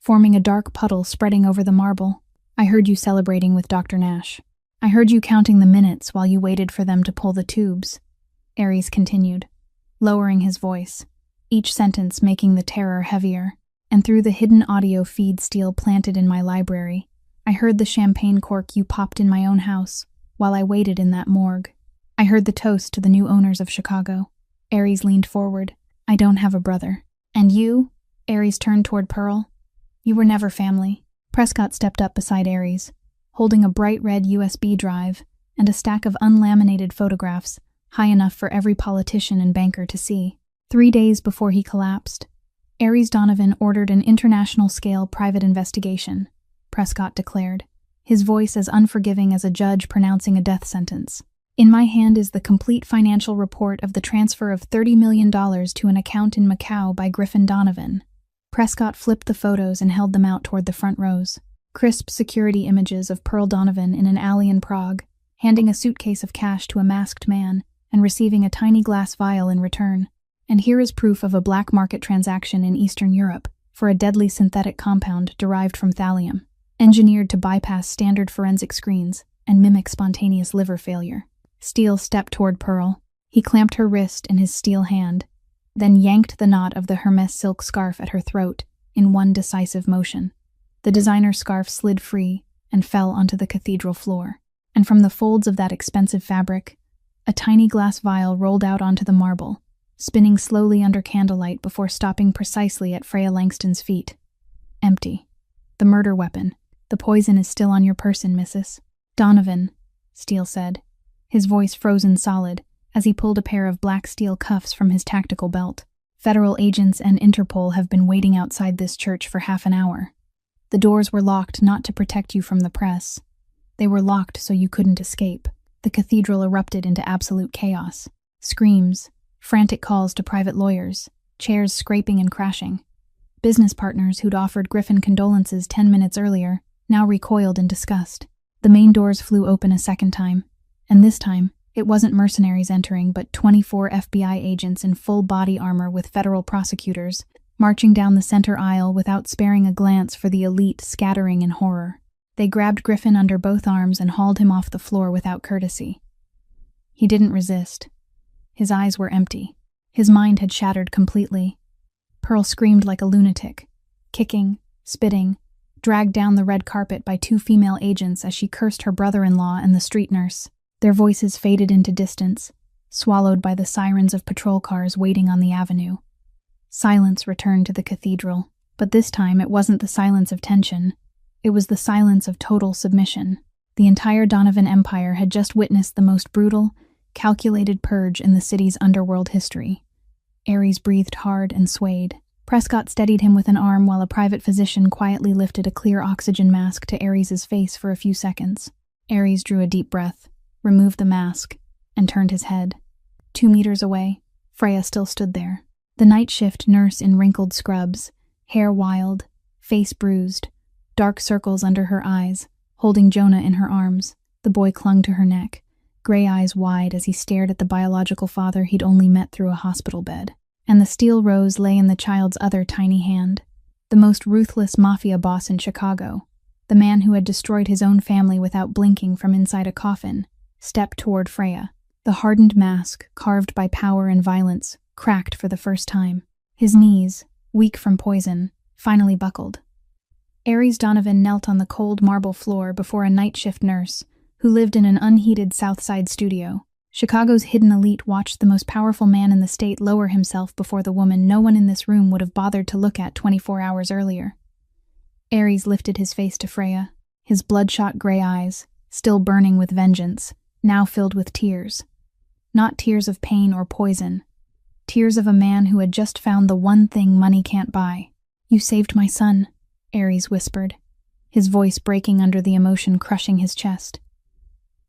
forming a dark puddle spreading over the marble. "I heard you celebrating with Dr. Nash. I heard you counting the minutes while you waited for them to pull the tubes," Ares continued, lowering his voice, each sentence making the terror heavier. "And through the hidden audio feed steel planted in my library, I heard the champagne cork you popped in my own house while I waited in that morgue. I heard the toast to the new owners of Chicago." Ares leaned forward. "I don't have a brother. And you?" Ares turned toward Pearl. "You were never family." Prescott stepped up beside Ares, holding a bright red USB drive and a stack of unlaminated photographs high enough for every politician and banker to see. 3 days before he collapsed, Ares Donovan ordered an international-scale private investigation, Prescott declared, his voice as unforgiving as a judge pronouncing a death sentence. "In my hand is the complete financial report of the transfer of $30 million to an account in Macau by Griffin Donovan." Prescott flipped the photos and held them out toward the front rows. Crisp security images of Pearl Donovan in an alley in Prague, handing a suitcase of cash to a masked man and receiving a tiny glass vial in return. And here is proof of a black market transaction in Eastern Europe for a deadly synthetic compound derived from thallium, engineered to bypass standard forensic screens and mimic spontaneous liver failure. Steele stepped toward Pearl. He clamped her wrist in his steel hand, then yanked the knot of the Hermes silk scarf at her throat in one decisive motion. The designer scarf slid free and fell onto the cathedral floor, and from the folds of that expensive fabric, a tiny glass vial rolled out onto the marble, spinning slowly under candlelight before stopping precisely at Freya Langston's feet. "Empty. The murder weapon. The poison is still on your person, Mrs. Donovan," Steele said, his voice frozen solid as he pulled a pair of black steel cuffs from his tactical belt. "Federal agents and Interpol have been waiting outside this church for half an hour. The doors were locked not to protect you from the press. They were locked so you couldn't escape." The cathedral erupted into absolute chaos. Screams, frantic calls to private lawyers, chairs scraping and crashing. Business partners who'd offered Griffin condolences 10 minutes earlier now recoiled in disgust. The main doors flew open a second time, and this time, it wasn't mercenaries entering, but 24 FBI agents in full body armor with federal prosecutors, marching down the center aisle without sparing a glance for the elite scattering in horror. They grabbed Griffin under both arms and hauled him off the floor without courtesy. He didn't resist. His eyes were empty. His mind had shattered completely. Pearl screamed like a lunatic, kicking, spitting, dragged down the red carpet by 2 female agents as she cursed her brother-in-law and the street nurse. Their voices faded into distance, swallowed by the sirens of patrol cars waiting on the avenue. Silence returned to the cathedral, but this time it wasn't the silence of tension. It was the silence of total submission. The entire Donovan empire had just witnessed the most brutal, calculated purge in the city's underworld history. Ares breathed hard and swayed. Prescott steadied him with an arm while a private physician quietly lifted a clear oxygen mask to Ares's face for a few seconds. Ares drew a deep breath, removed the mask, and turned his head. 2 meters away, Freya still stood there. The night shift nurse in wrinkled scrubs, hair wild, face bruised, dark circles under her eyes, holding Jonah in her arms. The boy clung to her neck, gray eyes wide as he stared at the biological father he'd only met through a hospital bed. And the steel rose lay in the child's other tiny hand. The most ruthless mafia boss in Chicago, the man who had destroyed his own family without blinking from inside a coffin, stepped toward Freya. The hardened mask, carved by power and violence, cracked for the first time. His knees, weak from poison, finally buckled. Aries Donovan knelt on the cold marble floor before a night shift nurse who lived in an unheated South Side studio. Chicago's hidden elite watched the most powerful man in the state lower himself before the woman no one in this room would have bothered to look at 24 hours earlier. Aries lifted his face to Freya, his bloodshot gray eyes, still burning with vengeance, now filled with tears. Not tears of pain or poison. Tears of a man who had just found the one thing money can't buy. "You saved my son," Aries whispered, his voice breaking under the emotion crushing his chest.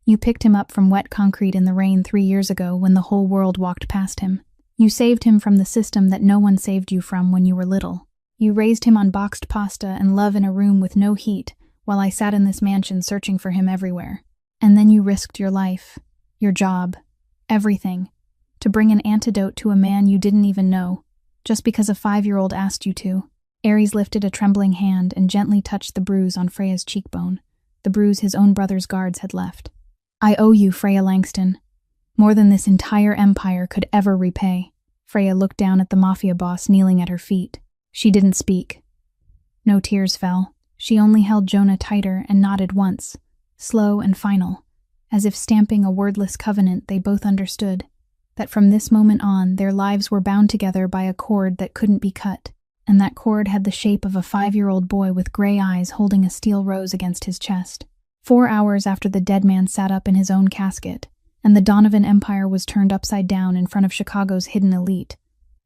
"You picked him up from wet concrete in the rain 3 years ago when the whole world walked past him. You saved him from the system that no one saved you from when you were little. You raised him on boxed pasta and love in a room with no heat while I sat in this mansion searching for him everywhere. And then you risked your life, your job, everything, to bring an antidote to a man you didn't even know, just because a 5-year-old asked you to." Aries lifted a trembling hand and gently touched the bruise on Freya's cheekbone, the bruise his own brother's guards had left. "I owe you, Freya Langston. More than this entire empire could ever repay." Freya looked down at the mafia boss kneeling at her feet. She didn't speak. No tears fell. She only held Jonah tighter and nodded once, slow and final, as if stamping a wordless covenant they both understood, that from this moment on their lives were bound together by a cord that couldn't be cut, and that cord had the shape of a 5-year-old boy with gray eyes holding a steel rose against his chest. 4 hours after the dead man sat up in his own casket, and the Donovan Empire was turned upside down in front of Chicago's hidden elite,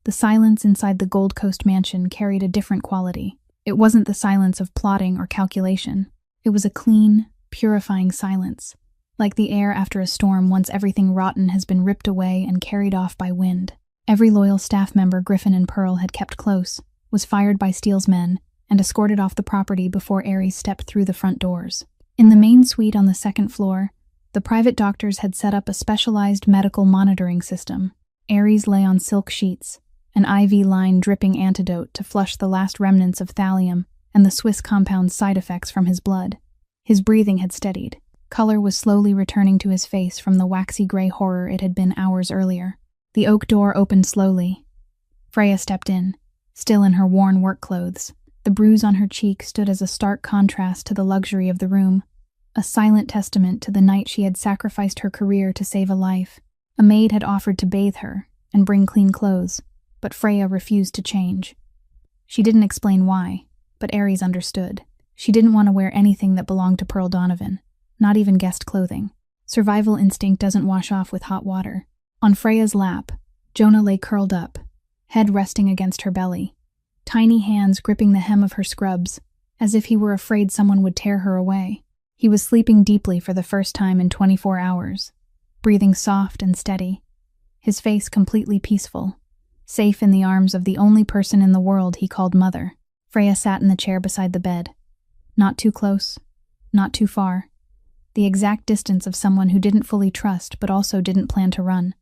the silence inside the Gold Coast mansion carried a different quality. It wasn't the silence of plotting or calculation. It was a clean, purifying silence, like the air after a storm once everything rotten has been ripped away and carried off by wind. Every loyal staff member Griffin and Pearl had kept close was fired by Steele's men and escorted off the property before Aries stepped through the front doors. In the main suite on the second floor, the private doctors had set up a specialized medical monitoring system. Aries lay on silk sheets, an IV line dripping antidote to flush the last remnants of thallium and the Swiss compound's side effects from his blood. His breathing had steadied. Color was slowly returning to his face from the waxy gray horror it had been hours earlier. The oak door opened slowly. Freya stepped in, still in her worn work clothes. The bruise on her cheek stood as a stark contrast to the luxury of the room, a silent testament to the night she had sacrificed her career to save a life. A maid had offered to bathe her and bring clean clothes, but Freya refused to change. She didn't explain why, but Aries understood. She didn't want to wear anything that belonged to Pearl Donovan, not even guest clothing. Survival instinct doesn't wash off with hot water. On Freya's lap, Jonah lay curled up, head resting against her belly, tiny hands gripping the hem of her scrubs, as if he were afraid someone would tear her away. He was sleeping deeply for the first time in 24 hours, breathing soft and steady, his face completely peaceful, safe in the arms of the only person in the world he called mother. Freya sat in the chair beside the bed. Not too close, not too far. The exact distance of someone who didn't fully trust but also didn't plan to run.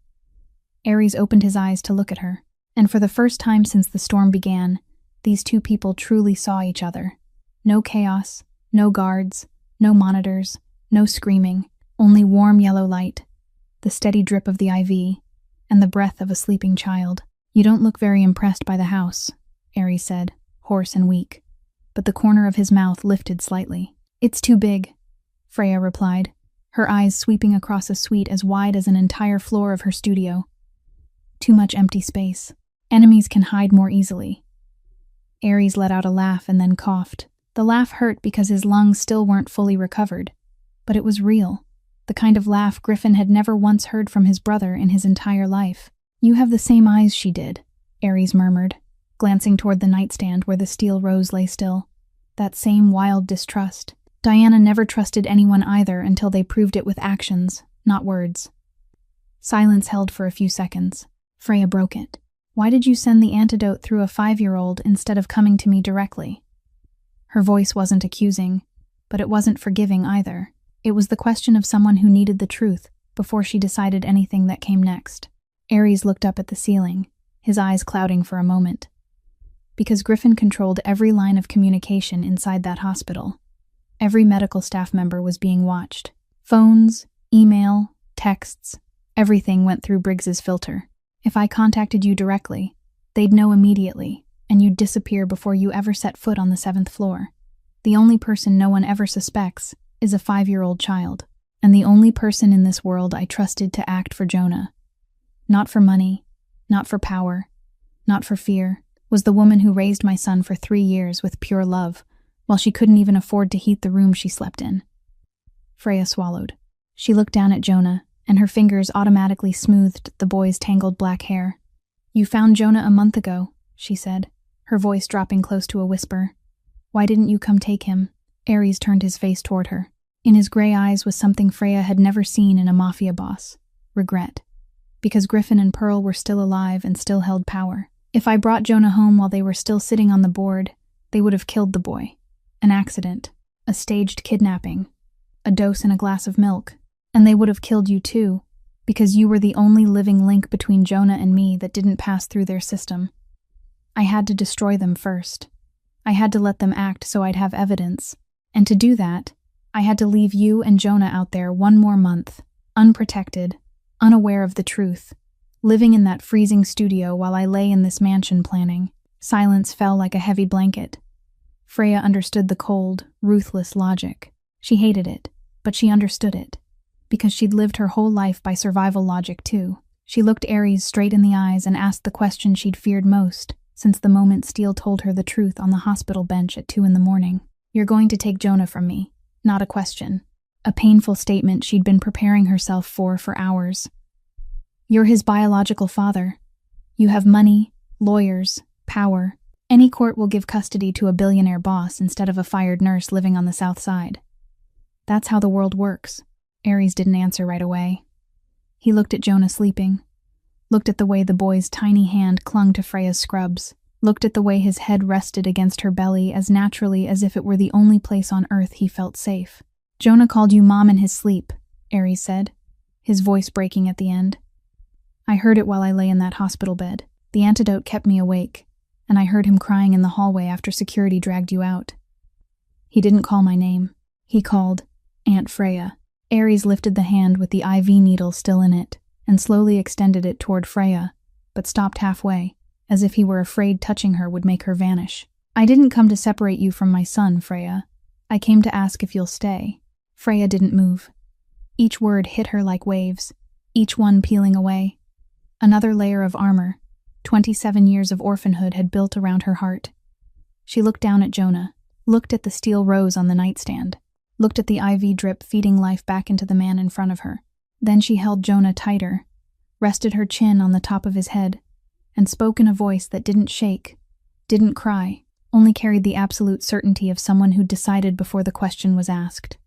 Aries opened his eyes to look at her, and for the first time since the storm began, these two people truly saw each other. No chaos, no guards, no monitors, no screaming, only warm yellow light, the steady drip of the IV, and the breath of a sleeping child. "You don't look very impressed by the house," Aries said, hoarse and weak, but the corner of his mouth lifted slightly. "It's too big," Freya replied, her eyes sweeping across a suite as wide as an entire floor of her studio. "Too much empty space. Enemies can hide more easily." Aries let out a laugh and then coughed. The laugh hurt because his lungs still weren't fully recovered, but it was real, the kind of laugh Griffin had never once heard from his brother in his entire life. "You have the same eyes she did," Aries murmured, glancing toward the nightstand where the steel rose lay still. That same wild distrust. Diana never trusted anyone either until they proved it with actions, not words. Silence held for a few seconds. Freya broke it. Why did you send the antidote through a 5-year-old instead of coming to me directly? Her voice wasn't accusing, but it wasn't forgiving either. It was the question of someone who needed the truth before she decided anything that came next. Ares looked up at the ceiling, his eyes clouding for a moment. Because Griffin controlled every line of communication inside that hospital. Every medical staff member was being watched. Phones, email, texts, everything went through Briggs's filter. If I contacted you directly, they'd know immediately, and you'd disappear before you ever set foot on the 7th floor. The only person no one ever suspects is a 5-year-old child, and the only person in this world I trusted to act for Jonah. Not for money, not for power, not for fear, was the woman who raised my son for 3 years with pure love, while she couldn't even afford to heat the room she slept in. Freya swallowed. She looked down at Jonah, and her fingers automatically smoothed the boy's tangled black hair. You found Jonah a month ago, she said, her voice dropping close to a whisper. Why didn't you come take him? Ares turned his face toward her. In his gray eyes was something Freya had never seen in a Mafia boss. Regret. Because Griffin and Pearl were still alive and still held power. If I brought Jonah home while they were still sitting on the board, they would have killed the boy. An accident. A staged kidnapping. A dose in a glass of milk. And they would have killed you too, because you were the only living link between Jonah and me that didn't pass through their system. I had to destroy them first. I had to let them act so I'd have evidence. And to do that, I had to leave you and Jonah out there 1 more month, unprotected, unaware of the truth, living in that freezing studio while I lay in this mansion planning. Silence fell like a heavy blanket. Freya understood the cold, ruthless logic. She hated it, but she understood it. Because she'd lived her whole life by survival logic too. She looked Ares straight in the eyes and asked the question she'd feared most, since the moment Steele told her the truth on the hospital bench at 2 a.m. You're going to take Jonah from me. Not a question. A painful statement she'd been preparing herself for hours. You're his biological father. You have money, lawyers, power. Any court will give custody to a billionaire boss instead of a fired nurse living on the South Side. That's how the world works. Ares didn't answer right away. He looked at Jonah sleeping, looked at the way the boy's tiny hand clung to Freya's scrubs, looked at the way his head rested against her belly as naturally as if it were the only place on earth he felt safe. Jonah called you Mom in his sleep, Ares said, his voice breaking at the end. I heard it while I lay in that hospital bed. The antidote kept me awake, and I heard him crying in the hallway after security dragged you out. He didn't call my name. He called Aunt Freya. Ares lifted the hand with the IV needle still in it and slowly extended it toward Freya, but stopped halfway, as if he were afraid touching her would make her vanish. I didn't come to separate you from my son, Freya. I came to ask if you'll stay. Freya didn't move. Each word hit her like waves, each one peeling away. Another layer of armor, 27 years of orphanhood had built around her heart. She looked down at Jonah, looked at the steel rose on the nightstand, looked at the IV drip feeding life back into the man in front of her. Then she held Jonah tighter, rested her chin on the top of his head, and spoke in a voice that didn't shake, didn't cry, only carried the absolute certainty of someone who'd decided before the question was asked.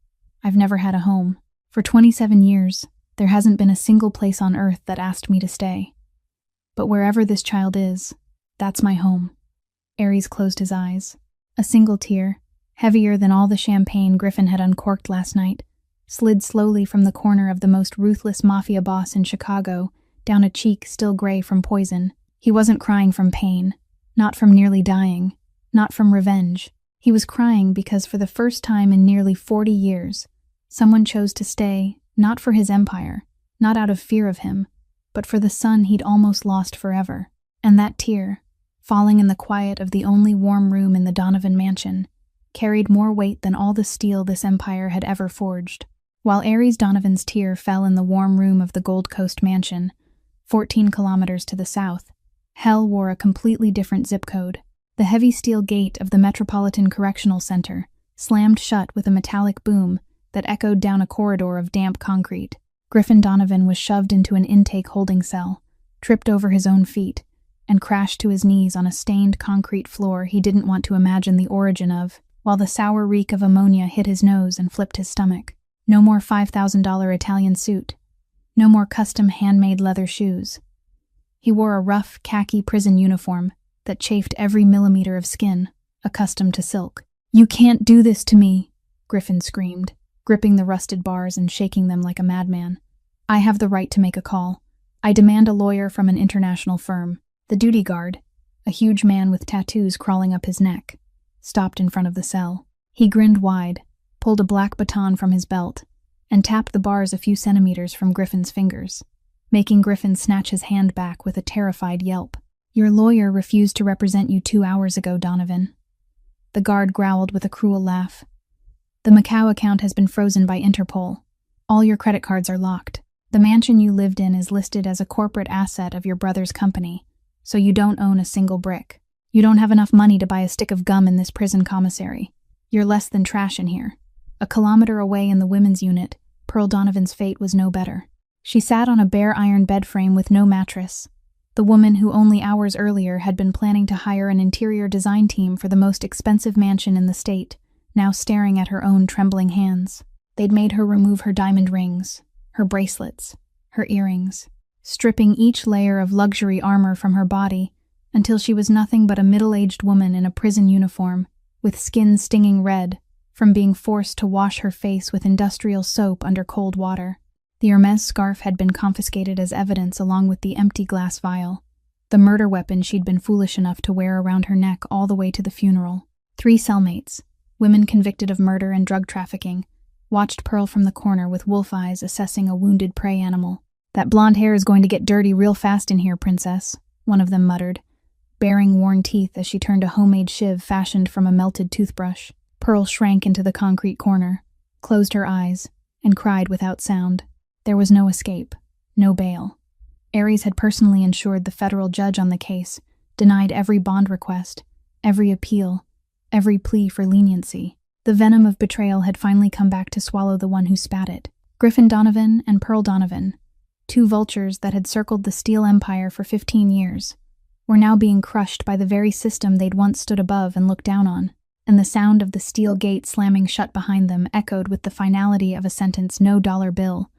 I've never had a home. For 27 years, there hasn't been a single place on earth that asked me to stay. But wherever this child is, that's my home. Ares closed his eyes. A single tear, heavier than all the champagne Griffin had uncorked last night, slid slowly from the corner of the most ruthless Mafia boss in Chicago down a cheek still gray from poison. He wasn't crying from pain, not from nearly dying, not from revenge. He was crying because for the first time in nearly 40 years, someone chose to stay, not for his empire, not out of fear of him, but for the son he'd almost lost forever. And that tear, falling in the quiet of the only warm room in the Donovan mansion, carried more weight than all the steel this empire had ever forged. While Ares Donovan's tear fell in the warm room of the Gold Coast mansion, 14 kilometers to the south, hell wore a completely different zip code. The heavy steel gate of the Metropolitan Correctional Center slammed shut with a metallic boom that echoed down a corridor of damp concrete. Griffin Donovan was shoved into an intake holding cell, tripped over his own feet, and crashed to his knees on a stained concrete floor he didn't want to imagine the origin of, while the sour reek of ammonia hit his nose and flipped his stomach. No more $5,000 Italian suit, No more custom handmade leather shoes. He wore a rough, khaki prison uniform that chafed every millimeter of skin, accustomed to silk. "You can't do this to me," Griffin screamed, gripping the rusted bars and shaking them like a madman. "I have the right to make a call. I demand a lawyer from an international firm." The duty guard, a huge man with tattoos crawling up his neck, stopped in front of the cell. He grinned wide, pulled a black baton from his belt, and tapped the bars a few centimeters from Griffin's fingers, making Griffin snatch his hand back with a terrified yelp. "Your lawyer refused to represent you 2 hours ago, Donovan." The guard growled with a cruel laugh. "The Macau account has been frozen by Interpol. All your credit cards are locked. The mansion you lived in is listed as a corporate asset of your brother's company, so you don't own a single brick. You don't have enough money to buy a stick of gum in this prison commissary. You're less than trash in here." A kilometer away in the women's unit, Pearl Donovan's fate was no better. She sat on a bare iron bed frame with no mattress. The woman who only hours earlier had been planning to hire an interior design team for the most expensive mansion in the state, now staring at her own trembling hands. They'd made her remove her diamond rings, her bracelets, her earrings, stripping each layer of luxury armor from her body until she was nothing but a middle-aged woman in a prison uniform, with skin stinging red from being forced to wash her face with industrial soap under cold water. The Hermes scarf had been confiscated as evidence along with the empty glass vial, the murder weapon she'd been foolish enough to wear around her neck all the way to the funeral. 3 cellmates, women convicted of murder and drug trafficking, watched Pearl from the corner with wolf eyes assessing a wounded prey animal. "That blonde hair is going to get dirty real fast in here, princess," one of them muttered, baring worn teeth as she turned a homemade shiv fashioned from a melted toothbrush. Pearl shrank into the concrete corner, closed her eyes, and cried without sound. There was no escape, no bail. Aries had personally insured the federal judge on the case, denied every bond request, every appeal, every plea for leniency. The venom of betrayal had finally come back to swallow the one who spat it. Griffin Donovan and Pearl Donovan, 2 vultures that had circled the steel empire for 15 years, were now being crushed by the very system they'd once stood above and looked down on, and the sound of the steel gate slamming shut behind them echoed with the finality of a sentence no dollar bill,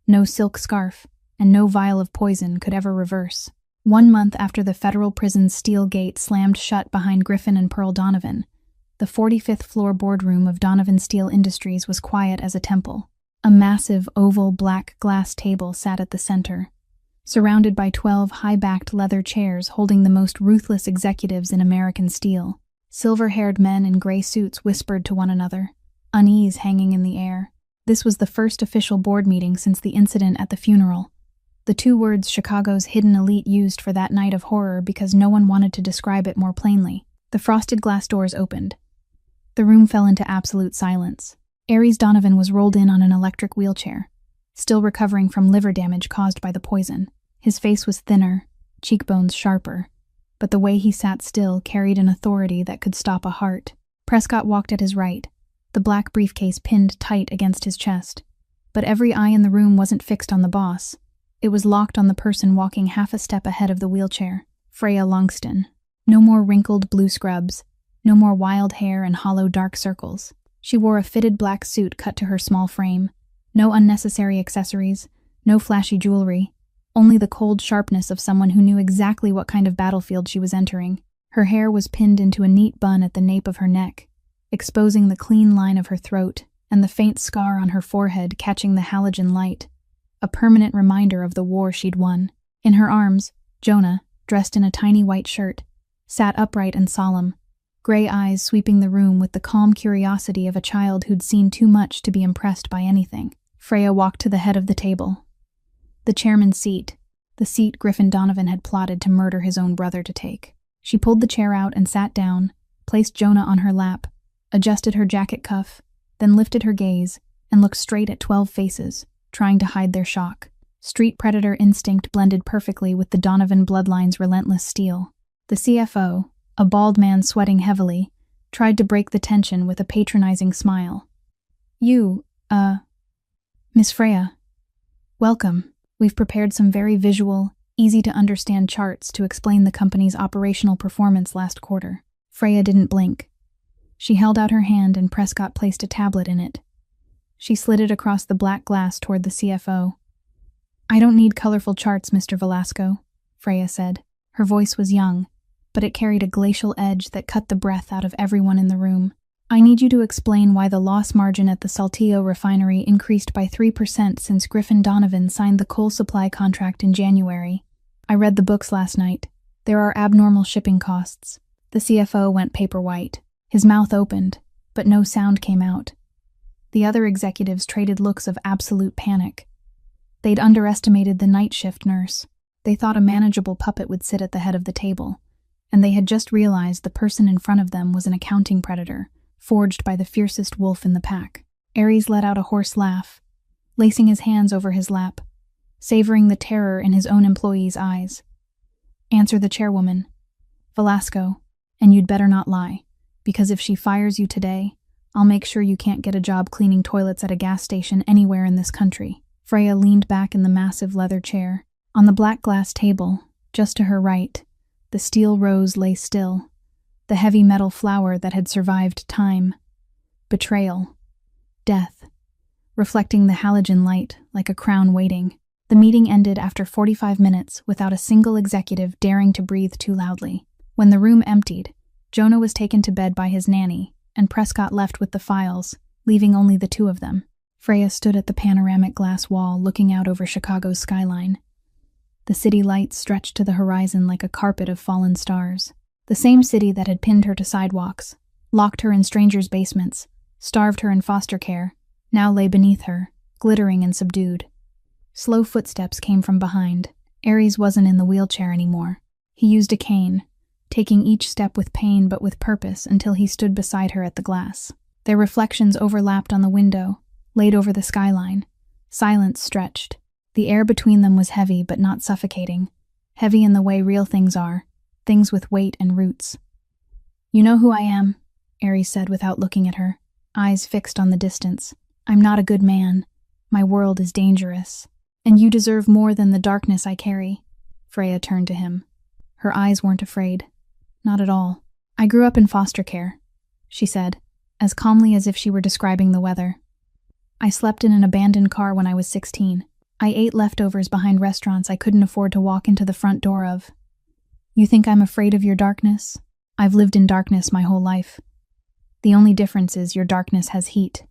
no silk scarf, and no vial of poison could ever reverse. 1 month after the federal prison's steel gate slammed shut behind Griffin and Pearl Donovan, the 45th floor boardroom of Donovan Steel Industries was quiet as a temple. A massive oval black glass table sat at the center, surrounded by 12 high-backed leather chairs holding the most ruthless executives in American steel. Silver-haired men in gray suits whispered to one another, unease hanging in the air. This was the first official board meeting since the incident at the funeral. The 2 words Chicago's hidden elite used for that night of horror because no one wanted to describe it more plainly. The frosted glass doors opened. The room fell into absolute silence. Aries Donovan was rolled in on an electric wheelchair, still recovering from liver damage caused by the poison. His face was thinner, cheekbones sharper, but the way he sat still carried an authority that could stop a heart. Prescott walked at his right, the black briefcase pinned tight against his chest. But every eye in the room wasn't fixed on the boss. It was locked on the person walking half a step ahead of the wheelchair, Freya Longston. No more wrinkled blue scrubs, no more wild hair and hollow dark circles. She wore a fitted black suit cut to her small frame, no unnecessary accessories, no flashy jewelry, only the cold sharpness of someone who knew exactly what kind of battlefield she was entering. Her hair was pinned into a neat bun at the nape of her neck, exposing the clean line of her throat and the faint scar on her forehead catching the halogen light, a permanent reminder of the war she'd won. In her arms, Jonah, dressed in a tiny white shirt, sat upright and solemn, gray eyes sweeping the room with the calm curiosity of a child who'd seen too much to be impressed by anything. Freya walked to the head of the table. The chairman's seat, the seat Griffin Donovan had plotted to murder his own brother to take. She pulled the chair out and sat down, placed Jonah on her lap, adjusted her jacket cuff, then lifted her gaze and looked straight at 12 faces, trying to hide their shock. Street predator instinct blended perfectly with the Donovan bloodline's relentless steel. The CFO, a bald man sweating heavily, tried to break the tension with a patronizing smile. "You, Miss Freya. Welcome. We've prepared some very visual, easy-to-understand charts to explain the company's operational performance last quarter." Freya didn't blink. She held out her hand and Prescott placed a tablet in it. She slid it across the black glass toward the CFO. I don't need colorful charts, Mr. Velasco, Freya said. Her voice was young, but it carried a glacial edge that cut the breath out of everyone in the room. I need you to explain why the loss margin at the Saltillo refinery increased by 3% since Griffin Donovan signed the coal supply contract in January. I read the books last night. There are abnormal shipping costs. The CFO went paper white. His mouth opened, but no sound came out. The other executives traded looks of absolute panic. They'd underestimated the night shift nurse. They thought a manageable puppet would sit at the head of the table, and they had just realized the person in front of them was an accounting predator, forged by the fiercest wolf in the pack. Ares let out a hoarse laugh, lacing his hands over his lap, savoring the terror in his own employees' eyes. Answer the chairwoman, Velasco, and you'd better not lie, because if she fires you today, I'll make sure you can't get a job cleaning toilets at a gas station anywhere in this country. Freya leaned back in the massive leather chair. On the black glass table, just to her right, the steel rose lay still, the heavy metal flower that had survived time, betrayal, death, reflecting the halogen light like a crown waiting. The meeting ended after 45 minutes without a single executive daring to breathe too loudly. When the room emptied, Jonah was taken to bed by his nanny, and Prescott left with the files, leaving only the two of them. Freya stood at the panoramic glass wall looking out over Chicago's skyline. The city lights stretched to the horizon like a carpet of fallen stars. The same city that had pinned her to sidewalks, locked her in strangers' basements, starved her in foster care, now lay beneath her, glittering and subdued. Slow footsteps came from behind. Ares wasn't in the wheelchair anymore. He used a cane, taking each step with pain but with purpose until he stood beside her at the glass. Their reflections overlapped on the window, laid over the skyline. Silence stretched. The air between them was heavy but not suffocating. Heavy in the way real things are, things with weight and roots. You know who I am, Ares said without looking at her, eyes fixed on the distance. I'm not a good man. My world is dangerous. And you deserve more than the darkness I carry. Freya turned to him. Her eyes weren't afraid. Not at all. I grew up in foster care, she said, as calmly as if she were describing the weather. I slept in an abandoned car when I was 16. I ate leftovers behind restaurants I couldn't afford to walk into the front door of. You think I'm afraid of your darkness? I've lived in darkness my whole life. The only difference is your darkness has heat.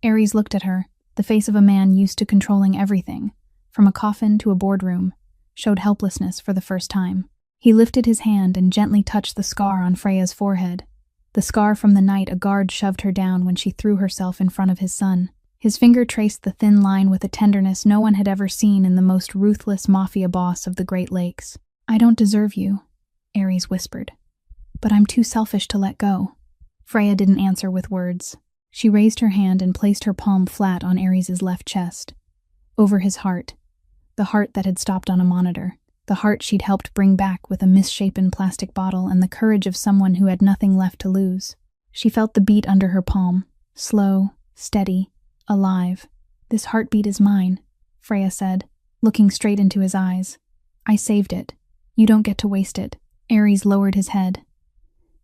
Ares looked at her, the face of a man used to controlling everything, from a coffin to a boardroom, showed helplessness for the first time. He lifted his hand and gently touched the scar on Freya's forehead, the scar from the night a guard shoved her down when she threw herself in front of his son. His finger traced the thin line with a tenderness no one had ever seen in the most ruthless mafia boss of the Great Lakes. I don't deserve you, Ares whispered, but I'm too selfish to let go. Freya didn't answer with words. She raised her hand and placed her palm flat on Ares's left chest, over his heart, the heart that had stopped on a monitor, the heart she'd helped bring back with a misshapen plastic bottle and the courage of someone who had nothing left to lose. She felt the beat under her palm, slow, steady, alive. This heartbeat is mine, Freya said, looking straight into his eyes. I saved it. You don't get to waste it. Ares lowered his head.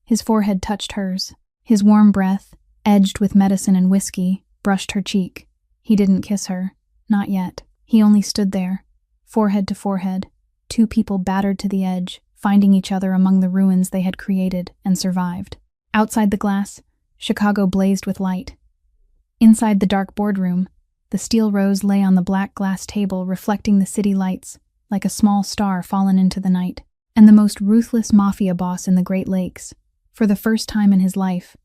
His forehead touched hers. His warm breath, edged with medicine and whiskey, brushed her cheek. He didn't kiss her. Not yet. He only stood there, forehead to forehead, two people battered to the edge, finding each other among the ruins they had created and survived. Outside the glass, Chicago blazed with light. Inside the dark boardroom, the steel rose lay on the black glass table reflecting the city lights, like a small star fallen into the night. And the most ruthless mafia boss in the Great Lakes, for the first time in his life,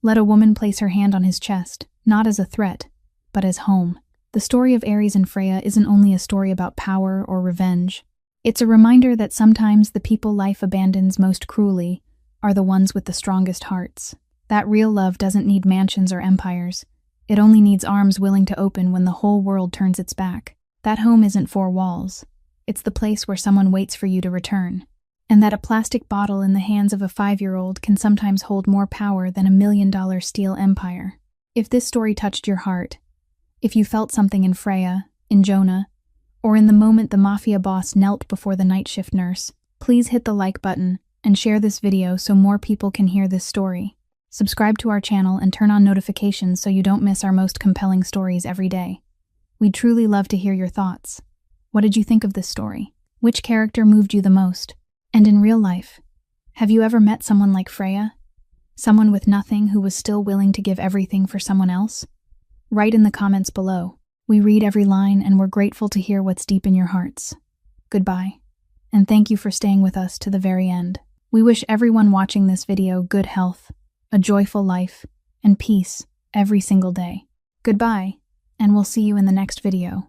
let a woman place her hand on his chest, not as a threat, but as home. The story of Ares and Freya isn't only a story about power or revenge. It's a reminder that sometimes the people life abandons most cruelly are the ones with the strongest hearts. That real love doesn't need mansions or empires. It only needs arms willing to open when the whole world turns its back. That home isn't four walls. It's the place where someone waits for you to return. And that a plastic bottle in the hands of a 5-year-old can sometimes hold more power than $1 million steel empire. If this story touched your heart, if you felt something in Freya, in Jonah, or in the moment the mafia boss knelt before the night shift nurse, please hit the like button and share this video so more people can hear this story. Subscribe to our channel and turn on notifications so you don't miss our most compelling stories every day. We'd truly love to hear your thoughts. What did you think of this story? Which character moved you the most? And in real life, have you ever met someone like Freya? Someone with nothing who was still willing to give everything for someone else? Write in the comments below. We read every line and we're grateful to hear what's deep in your hearts. Goodbye, and thank you for staying with us to the very end. We wish everyone watching this video good health, a joyful life, and peace every single day. Goodbye, and we'll see you in the next video.